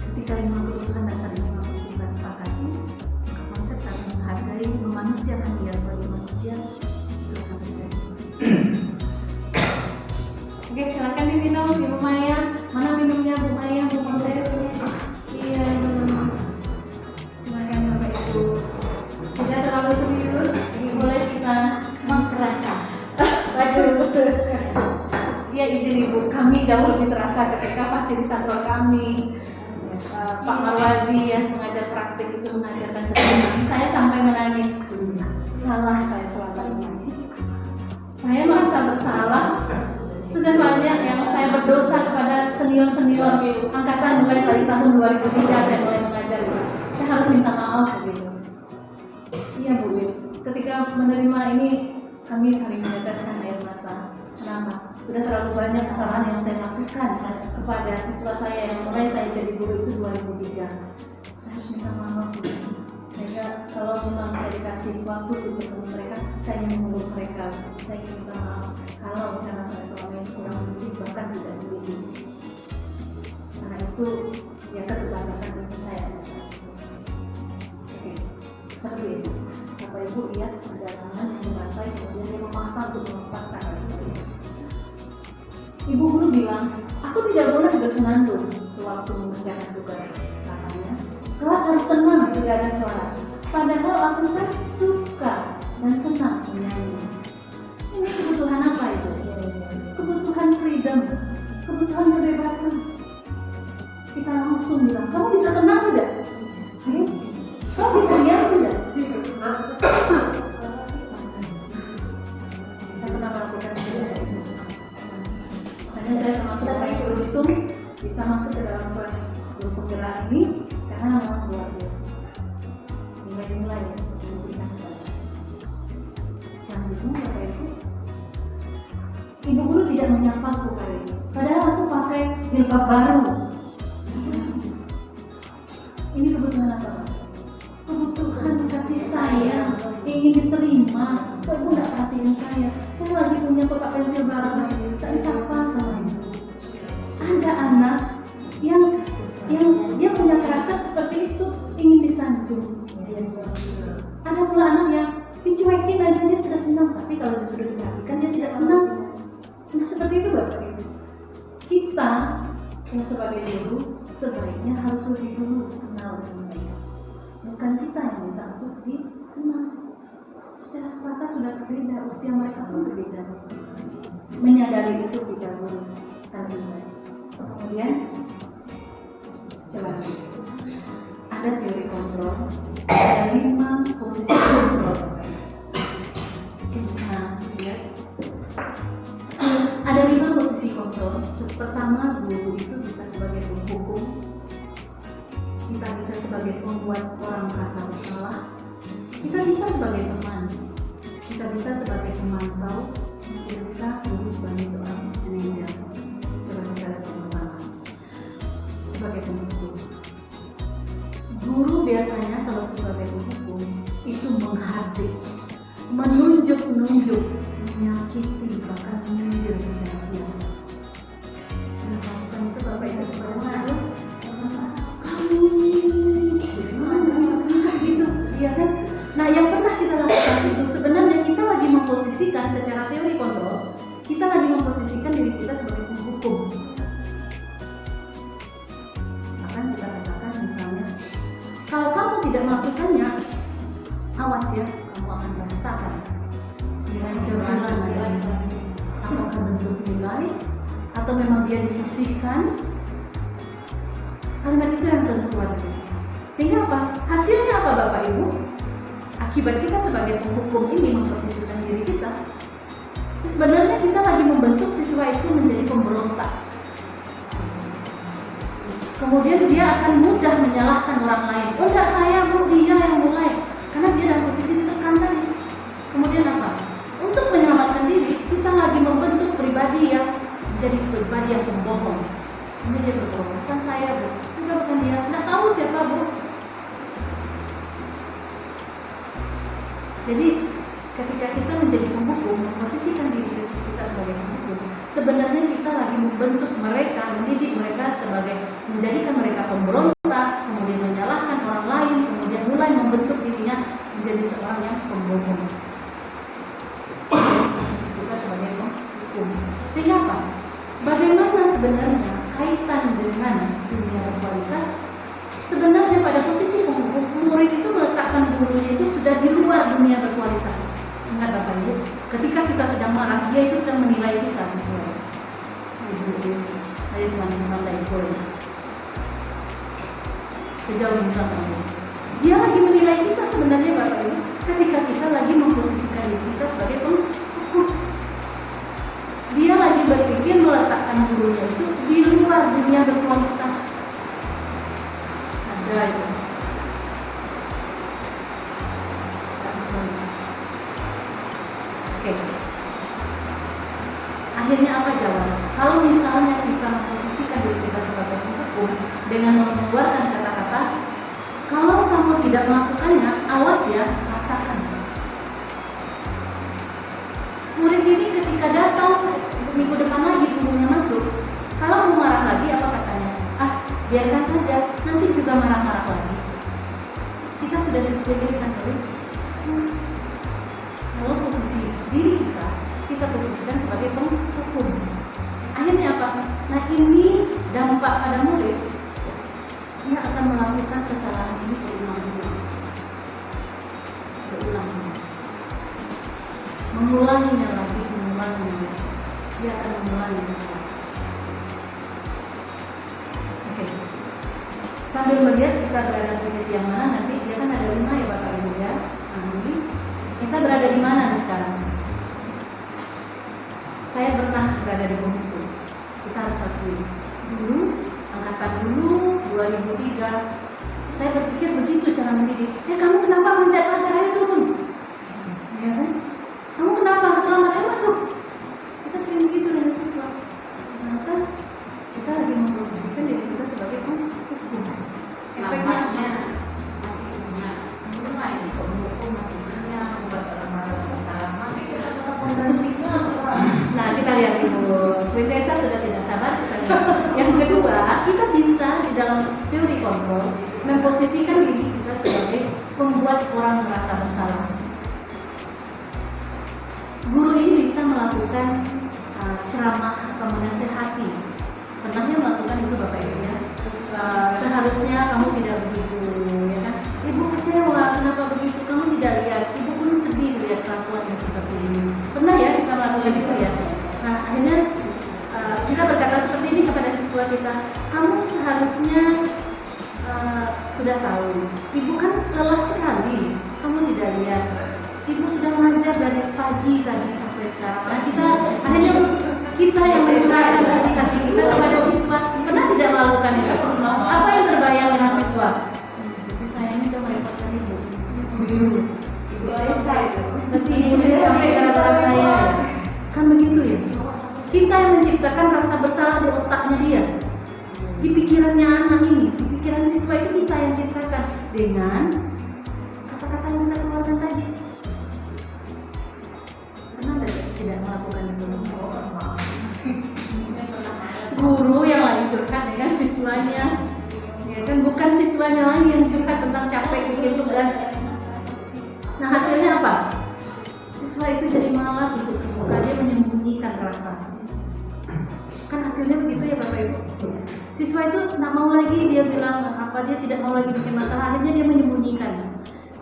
ketika 5 kebutuhan dasar ini mampu kita sepakati, maka konsep saling menghargai, memanusiakan dia sebagai manusia itu akan terjadi. Oke, silakan diminum, Ibu Maya. Mana minumnya, Bu Maya, Bu Montes? Iya, silakan Bapak Ibu. Tidak terlalu serius, boleh kita Terasa. waduh. Ya izin Ibu, kami jauh lebih terasa ketika fasilitator kami Pak Marwazi yang mengajar praktik itu mengajarkan kepada kami. Saya sampai menangis. Salah saya selama ini. Saya merasa bersalah. Sudah banyak yang saya berdosa kepada senior-senior angkatan mulai dari tahun 2003 saya mulai mengajar. Saya harus minta maaf begitu. Iya Bu, ketika menerima ini kami saling meneteskan air mata. Kenapa? Sudah terlalu banyak kesalahan yang saya lakukan kepada siswa saya yang mulai saya jadi guru itu 2003. Saya harus minta maaf Bu. Sehingga kalau memang saya dikasih waktu untuk bertemu mereka, saya ingin memeluk mereka. Saya ingin minta maaf kalau cara saya selama ini kurang mendidik, bahkan tidak mendidik. Karena itu ya keterbatasan ilmu saya pada saat itu. Oke, seperti itu. Bapak Ibu lihat ada tangan yang membantai, kemudian dia memaksa untuk melepaskan itu. Ibu guru bilang, aku tidak boleh bersenandung sewaktu mengerjakan tugas. Katanya, kelas harus tenang, tidak ada suara. Padahal aku kan suka dan senang menyanyi. Ini kebutuhan apa itu? Kebutuhan freedom, kebutuhan kebebasan. Kita langsung bilang, kamu bisa tenang tidak? Ayo, kamu bisa diam tidak? Saya pernah melakukan itu. Makanya saya termasuk orang yang beruntung bisa masuk ke dalam kelas guru penggerak ini karena memang luar biasa. Nilai-nilai yang diberikan kepada. Selanjutnya Bapak Ibu, Ibu guru tidak menyapaku hari ini. Padahal aku pakai jilbab baru. Ini kebutuhan apa? Kebutuhan kasih sayang, ingin diterima. Kok Ibu nggak perhatiin saya? Saya lagi punya kotak pensil baru, tak bisa apa sama Ibu. Ada anak yang dia punya karakter seperti itu, ingin disanjung. Ada pula anak yang dicuekin aja dia sudah senang, tapi kalau justru diperhatikan dia tidak senang. Nah seperti itu Bapak Ibu. Kita yang sebagai guru sebaiknya harus lebih dulu kenal dengan mereka. Bukan kita yang minta untuk dikenal. secara strata sudah berbeda, usia mereka pun berbeda. Menyadari itu tidak guru akan lebih baik. Kemudian coba ada teori kontrol, ada 5 posisi kontrol. Kita bisa lihat ada 5 posisi kontrol. Pertama, guru itu bisa sebagai penghukum, kita bisa sebagai pembuat orang merasa bersalah, kita bisa sebagai teman, kita bisa sebagai pemantau, kita bisa guru sebagai seorang manajer. Coba kita lihat yang pertama, sebagai penghukum. Guru biasanya kalau sebagai penghukum itu menghardik, menunjuk-nunjuk, menyakiti, bahkan menyindir secara biasa. Melakukan itu Bapak Ibu kepada siswa, kamu gitu, iya kan? Nah, yang pernah kita lakukan itu sebenarnya kita lagi memposisikan secara teori kontrol, kita lagi memposisikan diri kita sebagai penghukum. Bahkan kita katakan misalnya, kalau kamu tidak melakukannya, awas ya, kamu akan merasakan nilai. Apakah bentuk nilai atau memang dia disisihkan? Kalimat itu yang keluar. Sehingga apa? Hasilnya apa Bapak Ibu? Akibat kita sebagai penghukum ini memposisikan diri kita, sebenarnya kita lagi membentuk siswa itu menjadi pemberontak. Kemudian dia akan mudah menyalahkan orang lain. Oh enggak, saya Bu, dia yang mulai. Karena dia dalam posisi ditekan tadi. Kemudian apa? Untuk menyelamatkan diri, kita lagi membentuk pribadi yang menjadi pribadi yang pembohong. Ini dia berbohong. Bukan saya Bu, juga bukan dia. Nggak tahu siapa Bu. Jadi ketika kita menjadi penghukum, memposisikan diri kita sebagai penghukum, sebenarnya kita lagi membentuk mereka, mendidik mereka sebagai menjadikan mereka pemberontak, kemudian menyalahkan orang lain, kemudian mulai membentuk dirinya menjadi seorang yang pembohong. Posisi kita sebagai penghukum. Sehingga apa? Bagaimana sebenarnya kaitan dengan dunia berkualitas? Sebenarnya pada posisi penghukum, murid itu meletakkan gurunya itu sudah di luar dunia berkualitas. Ingat Bapak Ibu, ketika kita sedang marah, dia itu sedang menilai kita sesuai. Ayo semangat itu. Sejauh ini dia lagi menilai kita sebenarnya Bapak Ibu, ketika kita lagi memposisikan diri kita sebagai penghukum. Dia lagi berpikir meletakkan gurunya itu di luar dunia berkualitas. Ada itu. Oke. Akhirnya apa jawaban? Kalau misalnya kita memposisikan diri kita sebagai penghukum dengan mengeluarkan kata-kata, kalau kamu tidak melakukannya, awas ya, rasakan. Murid ini ketika datang minggu depan lagi gurunya masuk, kalau mau marah lagi apa katanya? Ah, biarkan saja, nanti juga marah-marah lagi. Kita sudah disebutkan oleh siswa. Kalau posisi diri kita posisikan sebagai penghukum. Akhirnya apa? Nah, ini dampak pada murid. Dia akan melakukan kesalahan ini berulang-ulang. Mengulanginya lagi. Dia akan mengulangi kesalahan. Oke. Sambil melihat kita berada di posisi yang mana nanti, dia kan ada 5 ya Bapak Ibu ya. Nah, ini kita berada di mana nih sekarang? Saya pernah berada di penghukum. Kita harus akui. Dulu, angkatan dulu 2003, saya berpikir begitu cara mendidik. Ya kamu kenapa mencet pagar, ayo turun? Ya kan? Kamu kenapa terlambat, ayo masuk? Kita sering begitu dengan siswa. Kenapa? Kita lagi memposisikan diri kita sebagai penghukum. Efeknya apa? Masih punya semua ini penghukum masih punya membuat orang marah masih kita tetap menggantinya. Nah, kita lihat Ibu Quintessa sudah tidak sabar. Kita lihat. Yang kedua, kita bisa di dalam teori kontrol memposisikan diri kita sebagai pembuat orang merasa bersalah. Guru ini bisa melakukan ceramah atau menasehati. Pernahnya melakukan itu Bapak Ibu ya? Seharusnya kamu tidak begitu, ya kan? Ibu kecewa, kenapa begitu? Kamu tidak lihat, ibu pun sedih lihat dari pagi tadi sampai sekarang. Nah, akhirnya kita yang menyerahkan isi hati kita kepada siswa. Pernah tidak melakukan itu? Apa yang terbayang dengan siswa? Tapi saya ini udah merepotkan ibu. Ibu Aisyah itu. Berarti ibu dia capek gara-gara saya. Kan begitu ya? Kita yang menciptakan rasa bersalah di otaknya dia, di pikirannya anak ini, di pikiran siswa itu kita yang ciptakan dengan kata-kata yang kita keluarkan tadi. Pernah tidak melakukan itu? Guru yang lagi curhat dengan siswanya, ya kan, bukan siswanya lagi yang curhat tentang capek bikin tugas. Nah, hasilnya apa? Siswa itu jadi malas untuk terbuka, dia menyembunyikan rasa. Kan hasilnya begitu ya Bapak Ibu. Siswa itu nggak mau lagi, dia bilang dia tidak mau lagi bikin masalah, akhirnya dia menyembunyikan.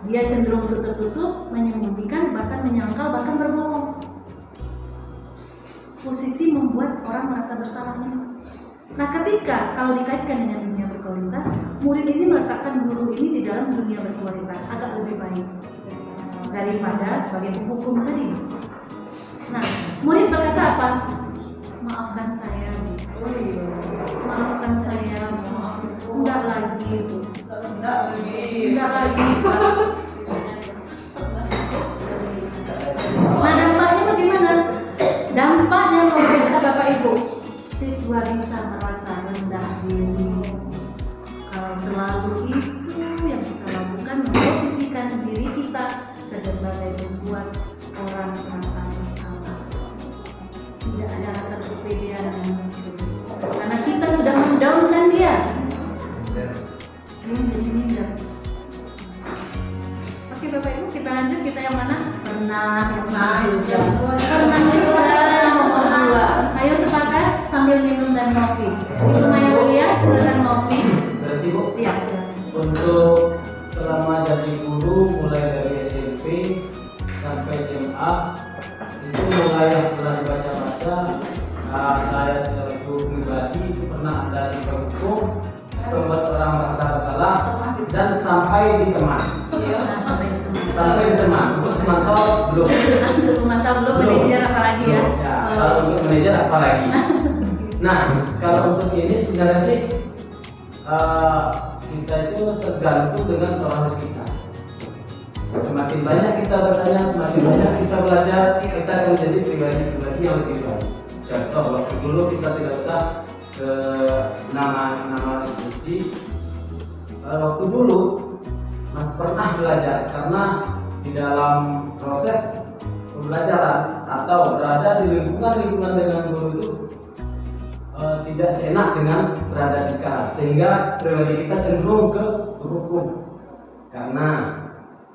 Dia cenderung untuk tertutup, menyembunyikan, bahkan menyangkal, bahkan berbohong. Posisi membuat orang merasa bersalahnya. Nah, ketika kalau dikaitkan dengan dunia berkualitas, murid ini meletakkan guru ini di dalam dunia berkualitas agak lebih baik daripada sebagai penghukum tadi. Nah, murid berkata apa? Maafkan saya, maafkan saya, maaf, enggak lagi, enggak lagi. Nah, dampaknya bagaimana? Dampaknya luar biasa Bapak Ibu. Siswa bisa merasa rendah diri. Kalau selalu itu yang kita lakukan, memposisikan diri kita sebagai membuat orang merasa bersalah. Tidak ada rasa kepedean yang muncul karena kita sudah mendaunkan dia. Dia menjadi minder. Oke Bapak Ibu, kita lanjut. Kita yang mana? Pernah juga. Pernah juga yang nomor 2. Ayo sepakat sambil minum dan ngopi. Minum air dulu ya, silakan ngopi. Berarti Bu, Iya, silakan. untuk selama jadi guru mulai dari SMP sampai SMA itu mulai yang pernah dibaca-baca, saya secara guru pribadi itu pernah ada di hukum membuat orang merasa bersalah dan sampai di teman. Nah, Sampai di teman. Untuk memantau belum. Untuk memantau belum, manajer apalagi ya. Ya, kalau untuk manajer apalagi. Nah, kalau untuk ini sebenarnya sih kita itu tergantung dengan toleransi kita. Semakin banyak kita bertanya, semakin banyak kita belajar, kita akan menjadi pribadi-pribadi yang lebih baik. Contoh, waktu dulu kita tidak usah ke nama institusi. Waktu dulu Mas pernah belajar karena di dalam proses pembelajaran atau berada di lingkungan dengan guru itu tidak seenak dengan berada di sekarang, sehingga pribadi kita cenderung ke hukum karena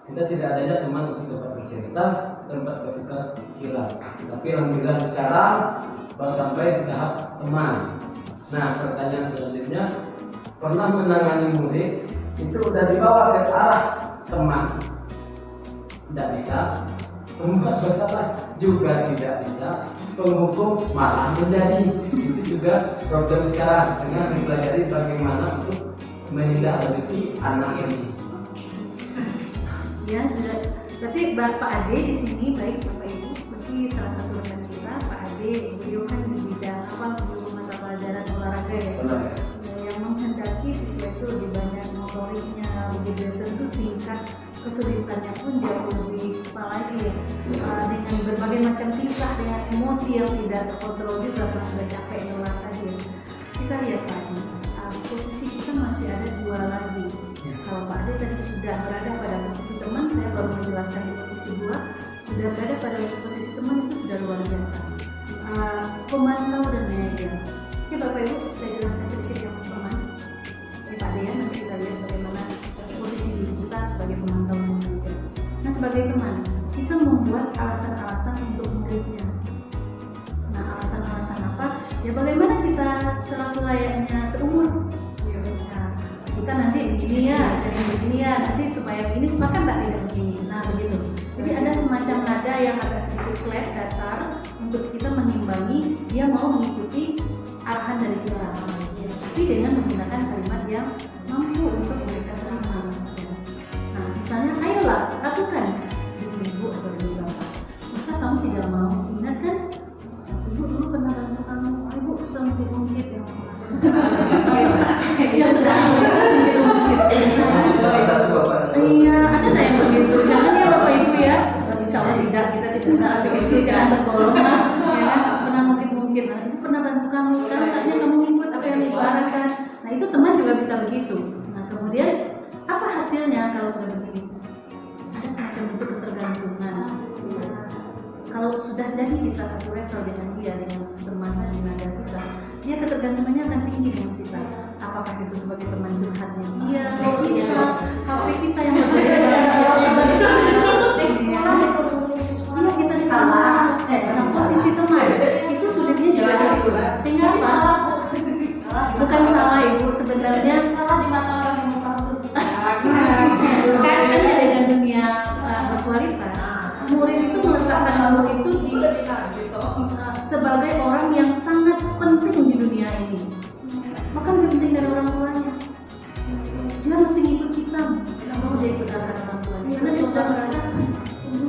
kita tidak adanya teman untuk tempat bercerita, tempat bertukar pikiran. Tapi alhamdulillah sekarang baru sampai di tahap teman. Nah, pertanyaan selanjutnya, pernah menangani murid itu udah dibawa ke arah teman, tidak bisa, membuat bersalah juga tidak bisa, penghukum malah menjadi. Itu juga problem sekarang dengan mempelajari bagaimana untuk menindaklanjuti anak ini. Ya, berarti Pak Ade di sini, baik Bapak Ibu, berarti salah satu rekan kita, Pak Ade, beliau kan di bidang guru mata pelajaran olahraga ya. Yang menghendaki siswa itu lebih banyak motoriknya, begitu tentu tingkat kesulitannya pun jauh lebih apalagi ya. Dengan berbagai macam tingkah, dengan emosi yang tidak terkontrol juga karena sudah capek lelah tadi ya. Kita lihat lagi, posisi kita masih ada 2 lagi. Kalau Pak Ade tadi sudah berada pada posisi teman, saya baru menjelaskan di posisi 2, sudah berada pada posisi teman itu sudah luar biasa. Pemantau dan manajer. Oke Bapak Ibu, saya jelaskan sedikit yang teman. Pak Ade ya, nanti kita lihat bagaimana posisi diri kita sebagai pemantau dan manajer. Nah, sebagai teman, kita membuat alasan-alasan untuk muridnya. Nah, alasan-alasan apa? Ya bagaimana kita selalu layaknya seumur. Kita nanti begini ya, jadi begini ya, nanti supaya begini sepakat tidak begini. Nah begitu. Jadi ada semacam nada yang agak sedikit flat, datar, untuk kita mengimbangi dia mau mengikuti arahan dari kita. Tapi dengan menggunakan kalimat yang mampu untuk mereka terima. Nah misalnya, ayolah lakukan demi ibu atau demi bapak. jangan tergolong lah, ya kan? Pernah mungkin aku pernah bantu kamu, sekarang saatnya kamu ikut apa yang ibu arahkan. Nah itu teman juga bisa begitu. Nah kemudian apa hasilnya kalau sudah begini? Ada semacam bentuk ketergantungan. Kalau sudah jadi kita satu level dengan dia, dengan teman dan dengan kita, dia ketergantungannya akan tinggi dengan kita. Apakah itu sebagai teman curhatnya dia, HP kita yang berbeda, kita salah. Nah, posisi teman itu sulitnya juga di situ. Sehingga apa? Bukan salah ibu, sebenarnya salah di mata orang yang mau kamu. kaitannya dengan dunia berkualitas. Murid itu meletakkan guru itu di sebagai orang yang sangat penting di dunia ini. Maka lebih penting dari orang tuanya. Dia mesti ngikut kita, kalau dia ikut orang tuanya. Karena dia sudah merasa guru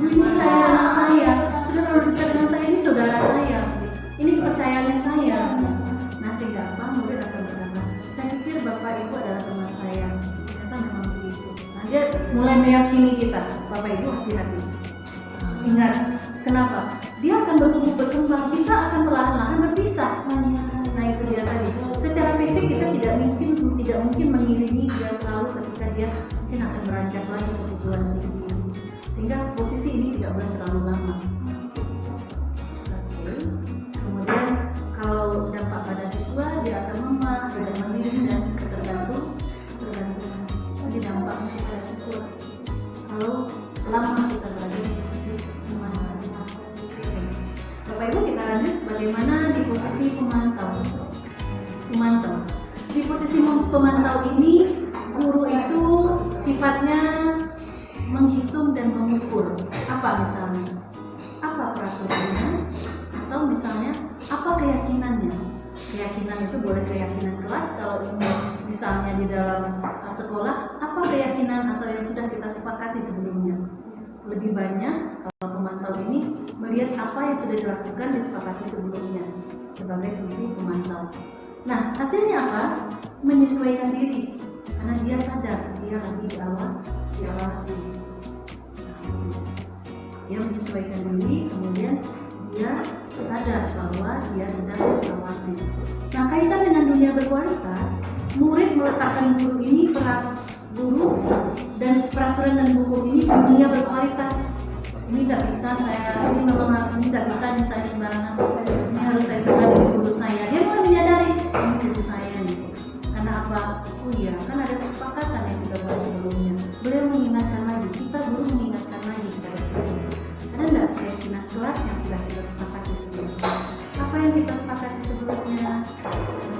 ini percaya dengan saya, sudah terlalu dekat dengan saya, ini saudara saya, ini kepercayaannya saya. Nah sehingga apa? Murid akan berkata, saya pikir bapak ibu adalah teman saya. Ternyata memang begitu. Nah dia mulai meyakini kita, bapak ibu hati-hati. Ingat, kenapa? Dia akan bertumbuh berkembang, kita akan perlahan-lahan berpisah. Nah itu dia tadi. Secara fisik kita tidak mungkin mengiringi dia selalu ketika dia mungkin akan beranjak lagi ke perguruan tinggi. Sehingga posisi ini tidak boleh terlalu lama. Oke. Kemudian kalau dampak pada siswa dia akan lemah, tidak mandiri dan ketergantungan. Ini dampaknya pada siswa. Kalau lama kita berada di posisi pemantau. Bapak Ibu kita lanjut bagaimana di posisi pemantau. Di posisi pemantau ini guru itu sifatnya menghitung dan mengukur. Apa misalnya? Apa peraturannya? Atau misalnya apa keyakinannya? Keyakinan itu boleh keyakinan kelas, kalau ini misalnya di dalam sekolah, apa keyakinan atau yang sudah kita sepakati sebelumnya. Lebih banyak kalau pemantau ini melihat apa yang sudah dilakukan disepakati sebelumnya sebagai fungsi pemantau. Nah hasilnya apa? Menyesuaikan diri karena dia sadar dia lagi diawasi. Dia menyesuaikan diri, kemudian dia sadar bahwa dia sedang diawasi. Nah kaitan dengan dunia berkualitas, murid meletakkan guru ini guru dan peraturan dan hukum ini dunia berkualitas. Ini tidak bisa ini tidak bisa saya sembarangan. Ini harus saya sebut dari guru saya. Dia mulai menyadari ini guru saya nih. Karena apa? Oh iya, kan ada kesepakatan yang kita buat sebelumnya. Beliau mengingatkan lagi, kita guru mengingatkan lagi kepada siswa. Ada enggak keyakinan kelas yang sudah kita sepakati sebelumnya? Apa yang kita sepakati sebelumnya?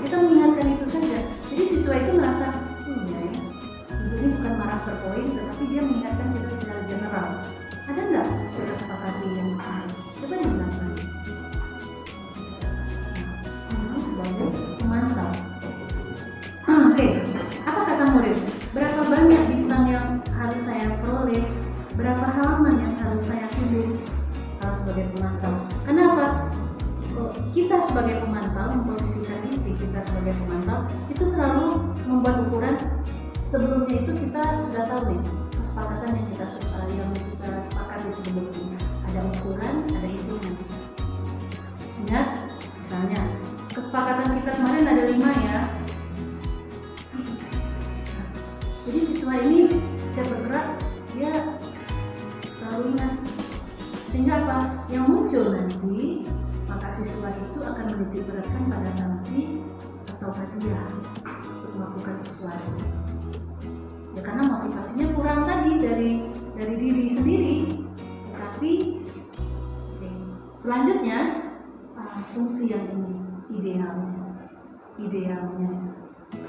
Kita mengingatkan itu saja. Jadi siswa itu merasa, ini bukan marah per poin, tetapi dia mengingatkan kita secara general. Ada enggak kita sepakati yang benar? Coba diingatkan. Ini sebagai pemantau. Oke. Apa kata murid? Berapa banyak bintang yang harus saya peroleh? Berapa halaman yang harus saya tulis kalau sebagai pemantau? Kenapa? Kita sebagai pemantau, memposisikan diri kita sebagai pemantau itu selalu membuat ukuran. Sebelumnya itu kita sudah tahu nih kesepakatan yang kita sepakati sebelumnya. Ada ukuran, ada hitungan. Ingat, misalnya kesepakatan kita kemarin ada 5 ya. Jadi siswa ini setiap bergerak dia selalu ingat. Sehingga apa? Yang muncul nanti maka siswa itu akan menitik beratkan pada sanksi atau hadiah untuk melakukan sesuatu. Ya karena motivasinya kurang tadi dari diri sendiri. Tapi selanjutnya fungsi yang ini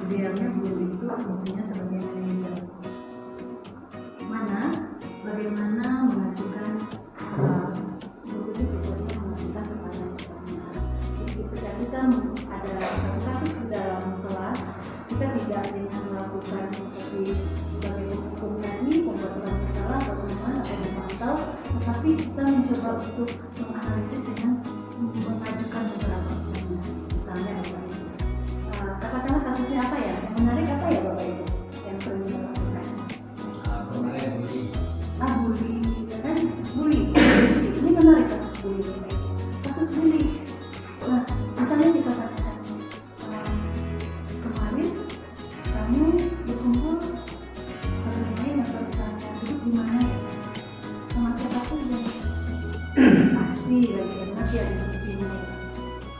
idealnya guru itu fungsinya sebagai manajer. Bagaimana mengajukan guru itu tujuannya mengajukan kepada kita. Ketika kita ada satu kasus di dalam kelas, kita tidak dengan melakukan seperti sebagai hukum tadi, membuat orang bersalah atau teman atau memantau, tetapi kita mencoba untuk menganalisis dengan mengajukan beberapa pertanyaan. Misalnya apa? Katakanlah kasusnya apa ya? Yang menarik apa ya Bapak Ibu? Yang sering dilakukan? Kemarin bully. Bully, ya kan? Bully. Ini menarik kasus bully. Bapak Ibu. Kasus bully. Nah, misalnya dikatakan kemarin kamu berkumpul pada lain atau misalnya duduk di mana ya? Sama siapa saja? Pasti bagian nanti ada diskusinya.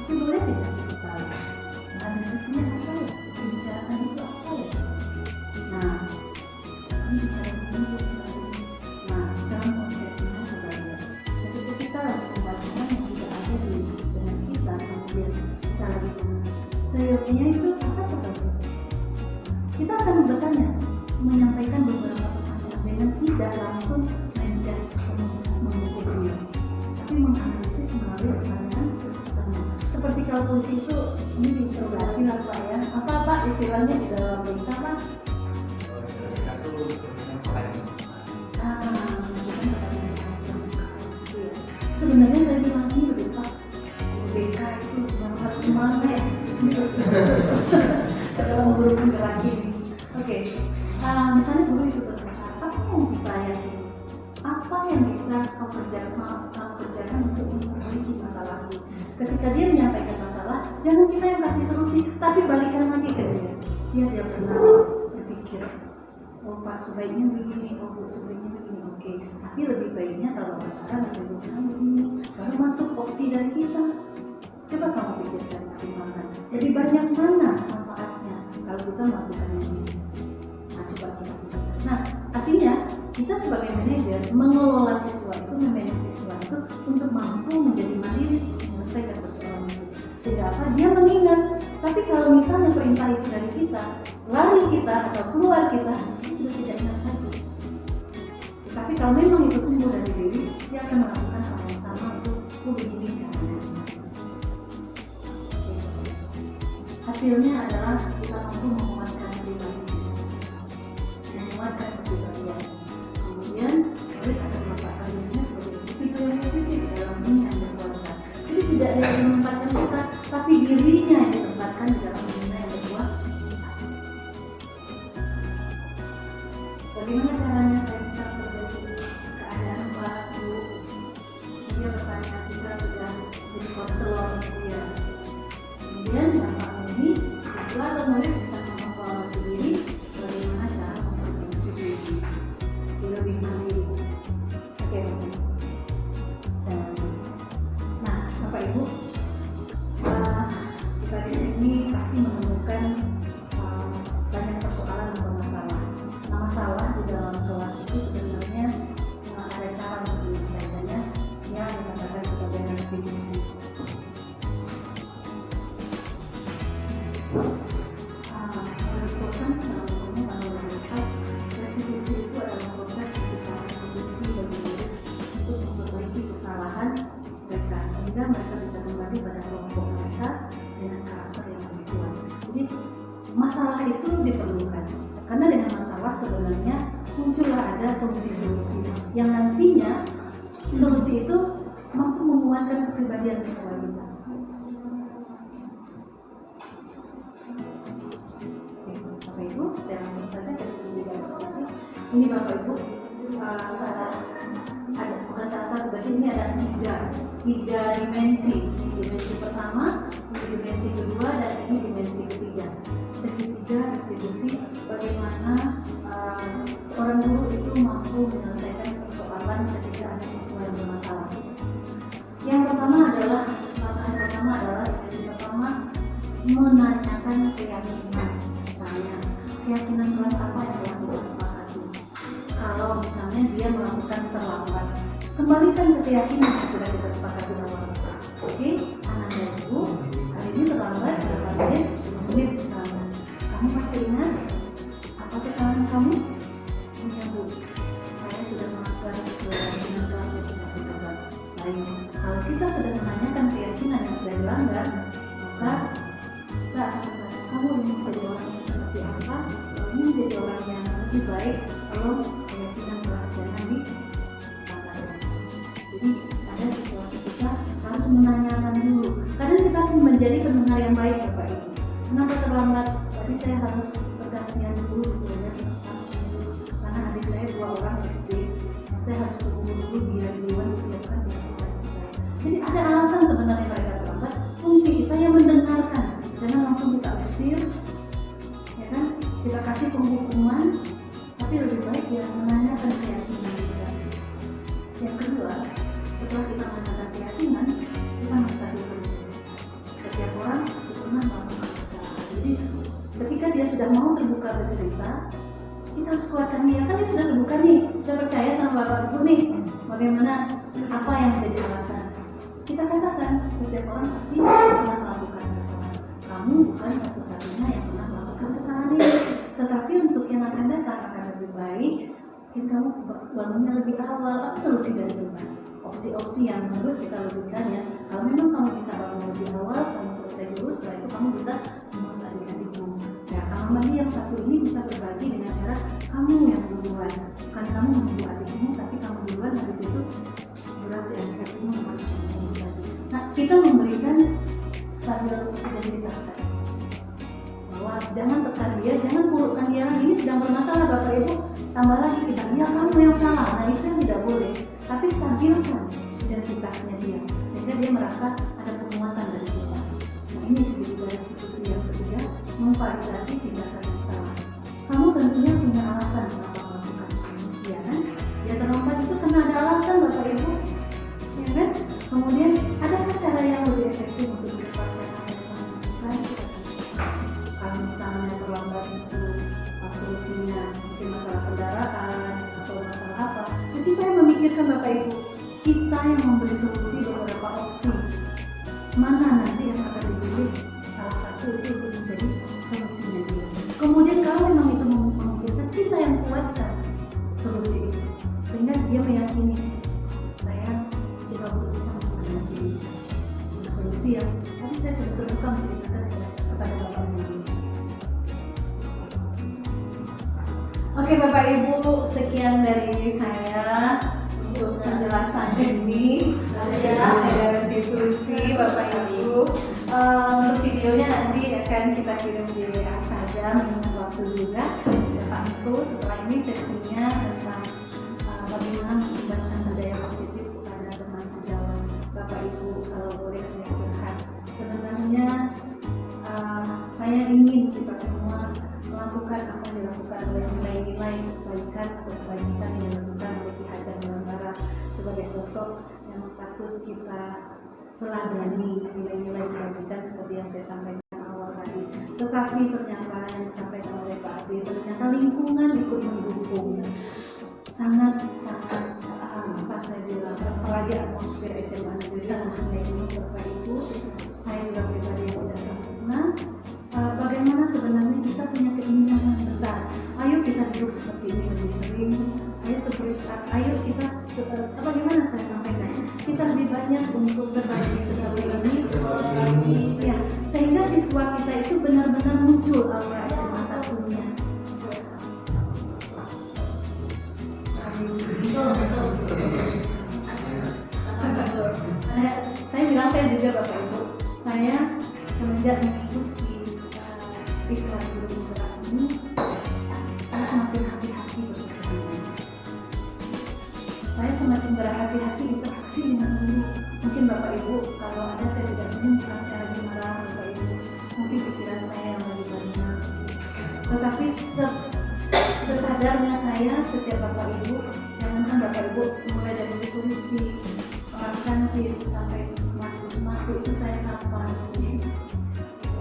Tapi boleh tidak kita tahu? Nah, diskusinya apa ya? Dibicarakan itu apa ya? Nah, ini bicara begini, bicara begini. Nah, dalam konsepnya coba lihat. Ketika kita lagi pembahasan yang tidak ada di benak kita, kemudian kita lagi seyogianya itu apa seperti itu? Kita akan bertanya, menyampaikan beberapa pertanyaan dengan tidak langsung menjudge atau menghukum dia, tapi menganalisis melalui pertanyaan. Seperti kalau polisi itu ini dijelasin apa ya? Apa istilahnya di dalam berita Pak? Sebenarnya saya bilang ini lebih pas BK itu memang harus semangat dalam guru penggerak ini. Oke, misalnya guru itu berkata, apa yang kita yakin, apa yang bisa kamu kerjakan untuk memperbaiki masalah ini. Ketika dia menyampaikan masalah, jangan kita yang kasih solusi, tapi balikan lagi ke dia. Dia pernah berpikir, oh Pak sebaiknya begini, oh Bu sebaiknya begini, oke. Tapi lebih baiknya kalau masalah lebih berusaha begini, baru masuk opsi dari kita. Coba kamu pikirkan, pertimbangkan. Jadi banyak mana manfaatnya kalau kita melakukan ini. Nah coba kita pikirkan. Nah artinya kita sebagai manajer mengelola siswa itu, memanage siswa itu untuk mampu menjadi mandiri menyelesaikan persoalan itu. Sehingga apa? Dia mengingat. Tapi kalau misalnya perintah itu dari kita, lari kita atau keluar kita sudah tidak ingat lagi. Tapi kalau memang itu tumbuh dari diri, dia akan melakukan hal yang sama untuk begini caranya. Hasilnya adalah kita mampu menguatkan pribadi siswa, menguatkan kepribadian. Kemudian murid akan meletakkan dirinya sebagai individu yang positif dalam dunia yang berkualitas. Jadi tidak ada yang menempatkan kita, tapi dirinya yang ditempatkan di dalam dunia yang berkualitas. Bagaimana caranya saya bisa memperbaiki keadaan Pak Bu? Dia bertanya, kita sudah jadi konselor ya. Kemudian dampak ini siswa atau murid bisa mengevaluasi diri bagaimana cara memperbaiki diri lebih mandiri. Oke, saya. Nah, Bapak Ibu, kita di sini pasti menemukan banyak persoalan atau masalah. Nah, masalah di dalam kelas itu sebenarnya ada cara untuk menyelesaikannya yang dikatakan sebagai restitusi. Menurut dosen dalam umumnya restitusi itu adalah proses penciptaan kondisi bagi murid untuk memperbaiki kesalahan mereka sehingga mereka bisa kembali pada kelompok mereka dengan karakter yang lebih kuat. Jadi masalah itu diperlukan karena dengan masalah sebenarnya muncullah ada solusi-solusi yang nantinya solusi itu mampu menguatkan kepribadian siswa kita. Bapak Ibu, saya langsung saja ke studi diskusi. Ini Bapak Ibu, bukan salah satu, berarti ini ada tiga dimensi. Ini dimensi pertama, ini dimensi kedua, dan ini dimensi ketiga. Segitiga restitusi, bagaimana seorang guru itu mampu menyelesaikan persoalan ketika ada siswa yang bermasalah. Yang pertama adalah dimensi pertama menanyakan keyakinan. Misalnya keyakinan kelas apa yang telah kita sepakati. Kalau misalnya dia melakukan terlambat, kembalikan ke keyakinan yang sudah kita sepakati awal. Oke, anak dan ibu hari ini terlambat berapa menit, 10 menit misalnya. Kamu masih ingat apa kesalahan kamu? Ya Bu, saya sudah melanggar keyakinan kelas yang sudah kita buat. Baik, kalau kita sudah menanyakan keyakinan yang sudah dilanggar, maka kita akan bertanya, kamu ingin menjadi orang yang seperti apa? Kalau ingin menjadi orang yang lebih baik, kalau keyakinan kelas jangan dilanggar. Jadi ada situasi kita harus menanyakan dulu. Kadang kita harus menjadi pendengar yang baik, Bapak Ibu. Kenapa terlambat? Tadi saya harus pergantian dulu, karena adik saya 2 orang SD. Saya harus tunggu dulu, dia duluan disiapkan, dia bisa bantu saya. Jadi ada alasan sebenarnya mereka terlambat. Fungsi kita yang mendengarkan, jangan langsung kita usir, ya kan? Kita kasih penghukuman, tapi lebih baik dia menanyakan keyakinan kita. Yang kedua, setelah kita menanyakan keyakinan, kita menstabilkan integritas. Setiap orang pasti pernah melakukan kesalahan. Jadi ketika dia sudah mau terbuka bercerita, kita harus kuatkan dia. Kan dia sudah terbuka nih, sudah percaya sama Bapak Ibu nih. Bagaimana, apa yang menjadi alasan? Kita katakan setiap orang pasti pernah melakukan kesalahan. Kamu bukan satu-satunya yang pernah melakukan kesalahan ini. Tetapi untuk yang akan datang akan lebih baik. Mungkin kamu bangunnya lebih awal. Apa solusi dari rumah? Opsi-opsi yang menurut kita logika ya. Kalau memang kamu bisa bangun lebih awal, kamu selesai dulu. Setelah itu kamu bisa mengurus adik-adikmu. Ya, kamar mandi yang satu ini bisa berbagi dengan cara kamu yang duluan. Bukan kamu menunggu adikmu, tapi kamu duluan. Habis itu durasi adik-adikmu harus mengurus lagi. Nah, kita memberikan stabil identitas tadi. Bahwa jangan tekan dia, jangan pulukkan dia lagi. Ini sedang bermasalah Bapak Ibu. Tambah lagi kita, ya kamu yang salah. Nah itu yang tidak boleh. Tapi stabilkan identitasnya dia, sehingga dia merasa ada penguatan dari kita. Nah ini sebagai institusi yang ketiga, memvalidasi tindakan yang salah. Kamu tentunya punya alasan kenapa melakukan ini, ya kan? Dia terlompat itu karena ada alasan Bapak Ibu, ya kan? Kemudian adakah cara yang lebih efektif untuk mendapatkan apa yang kamu inginkan? Kalau misalnya terlambat itu solusinya mungkin masalah kendaraan atau masalah apa, nah, kita yang memikirkan Bapak Ibu, kita yang memberi solusi beberapa opsi mana nanti yang akan dipilih, salah satu itu untuk menjadi solusinya dia. Kemudian kalau memang itu memungkinkan, kita yang kuatkan solusi itu sehingga dia meyakini saya coba untuk bisa memperbaiki diri saya dengan solusi yang tadi saya sudah terbuka menceritakan kepada Bapak Ibu. Oke Bapak Ibu, sekian dari saya untuk penjelasan ini. Saya ada restitusi Bapak Ibu. Untuk videonya nanti akan kita kirim di WA saja, mengingat waktu juga. Bapak Ibu, setelah ini sesinya tentang bagaimana mengimbaskan budaya positif kepada teman sejawat. Bapak Ibu, kalau boleh saya curhat, sebenarnya saya ingin kita semua melakukan apa yang dilakukan oleh nilai-nilai kebaikan atau kebajikan yang dilakukan oleh Ki Hajar Dewantara sebagai sosok yang patut kita teladani, nilai-nilai kebajikan seperti yang saya sampaikan awal tadi. Tetapi ternyata yang disampaikan oleh Pak Ade, ternyata lingkungan ikut mendukung, sangat apa saya bilang, apalagi atmosfer SMA Negeri 1 Sungai ini Bapak Ibu, saya juga pribadi yang tidak sempurna. Bagaimana sebenarnya kita punya keinginan yang besar. Ayo kita duduk seperti ini lebih sering. Ayo kita bagaimana saya sampaikan? Kita lebih banyak untuk berbagi seperti ini, ya, sehingga siswa kita itu benar-benar muncul aura SMA satunya. Saya bilang saya jujur Bapak Ibu, saya semenjak mengikuti iklan guru penggerak ini, saya semakin hati-hati bersama dengan siswa. Saya semakin berhati-hati interaksi dengan guru. Mungkin Bapak Ibu, kalau ada saya tidak senyum, bukan saya lagi marah Bapak Ibu. Mungkin pikiran saya yang lagi banyak. Tetapi sesadarnya saya, setiap Bapak Ibu, jangankan Bapak Ibu, mulai dari security, kantin sampai Mas Kusmatu itu saya sapa.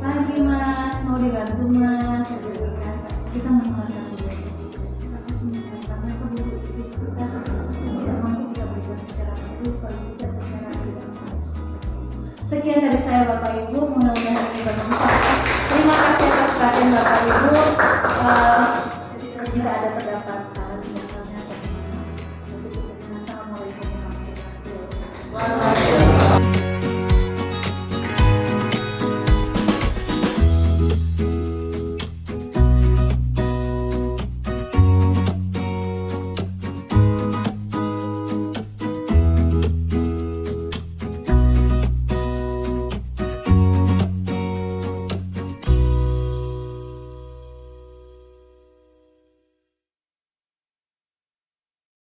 Pagi Mas, mau dibantu Mas, gitu kan. Kita mengeluarkan budaya di situ. Kita sesuai karena penduduk itu kita tidak mampu kita berikan secara hidup, kalau tidak secara tidak. Sekian dari saya Bapak Ibu, mudah-mudahan ini bermanfaat. Terima kasih atas perhatian Bapak Ibu. Jika ada terdapat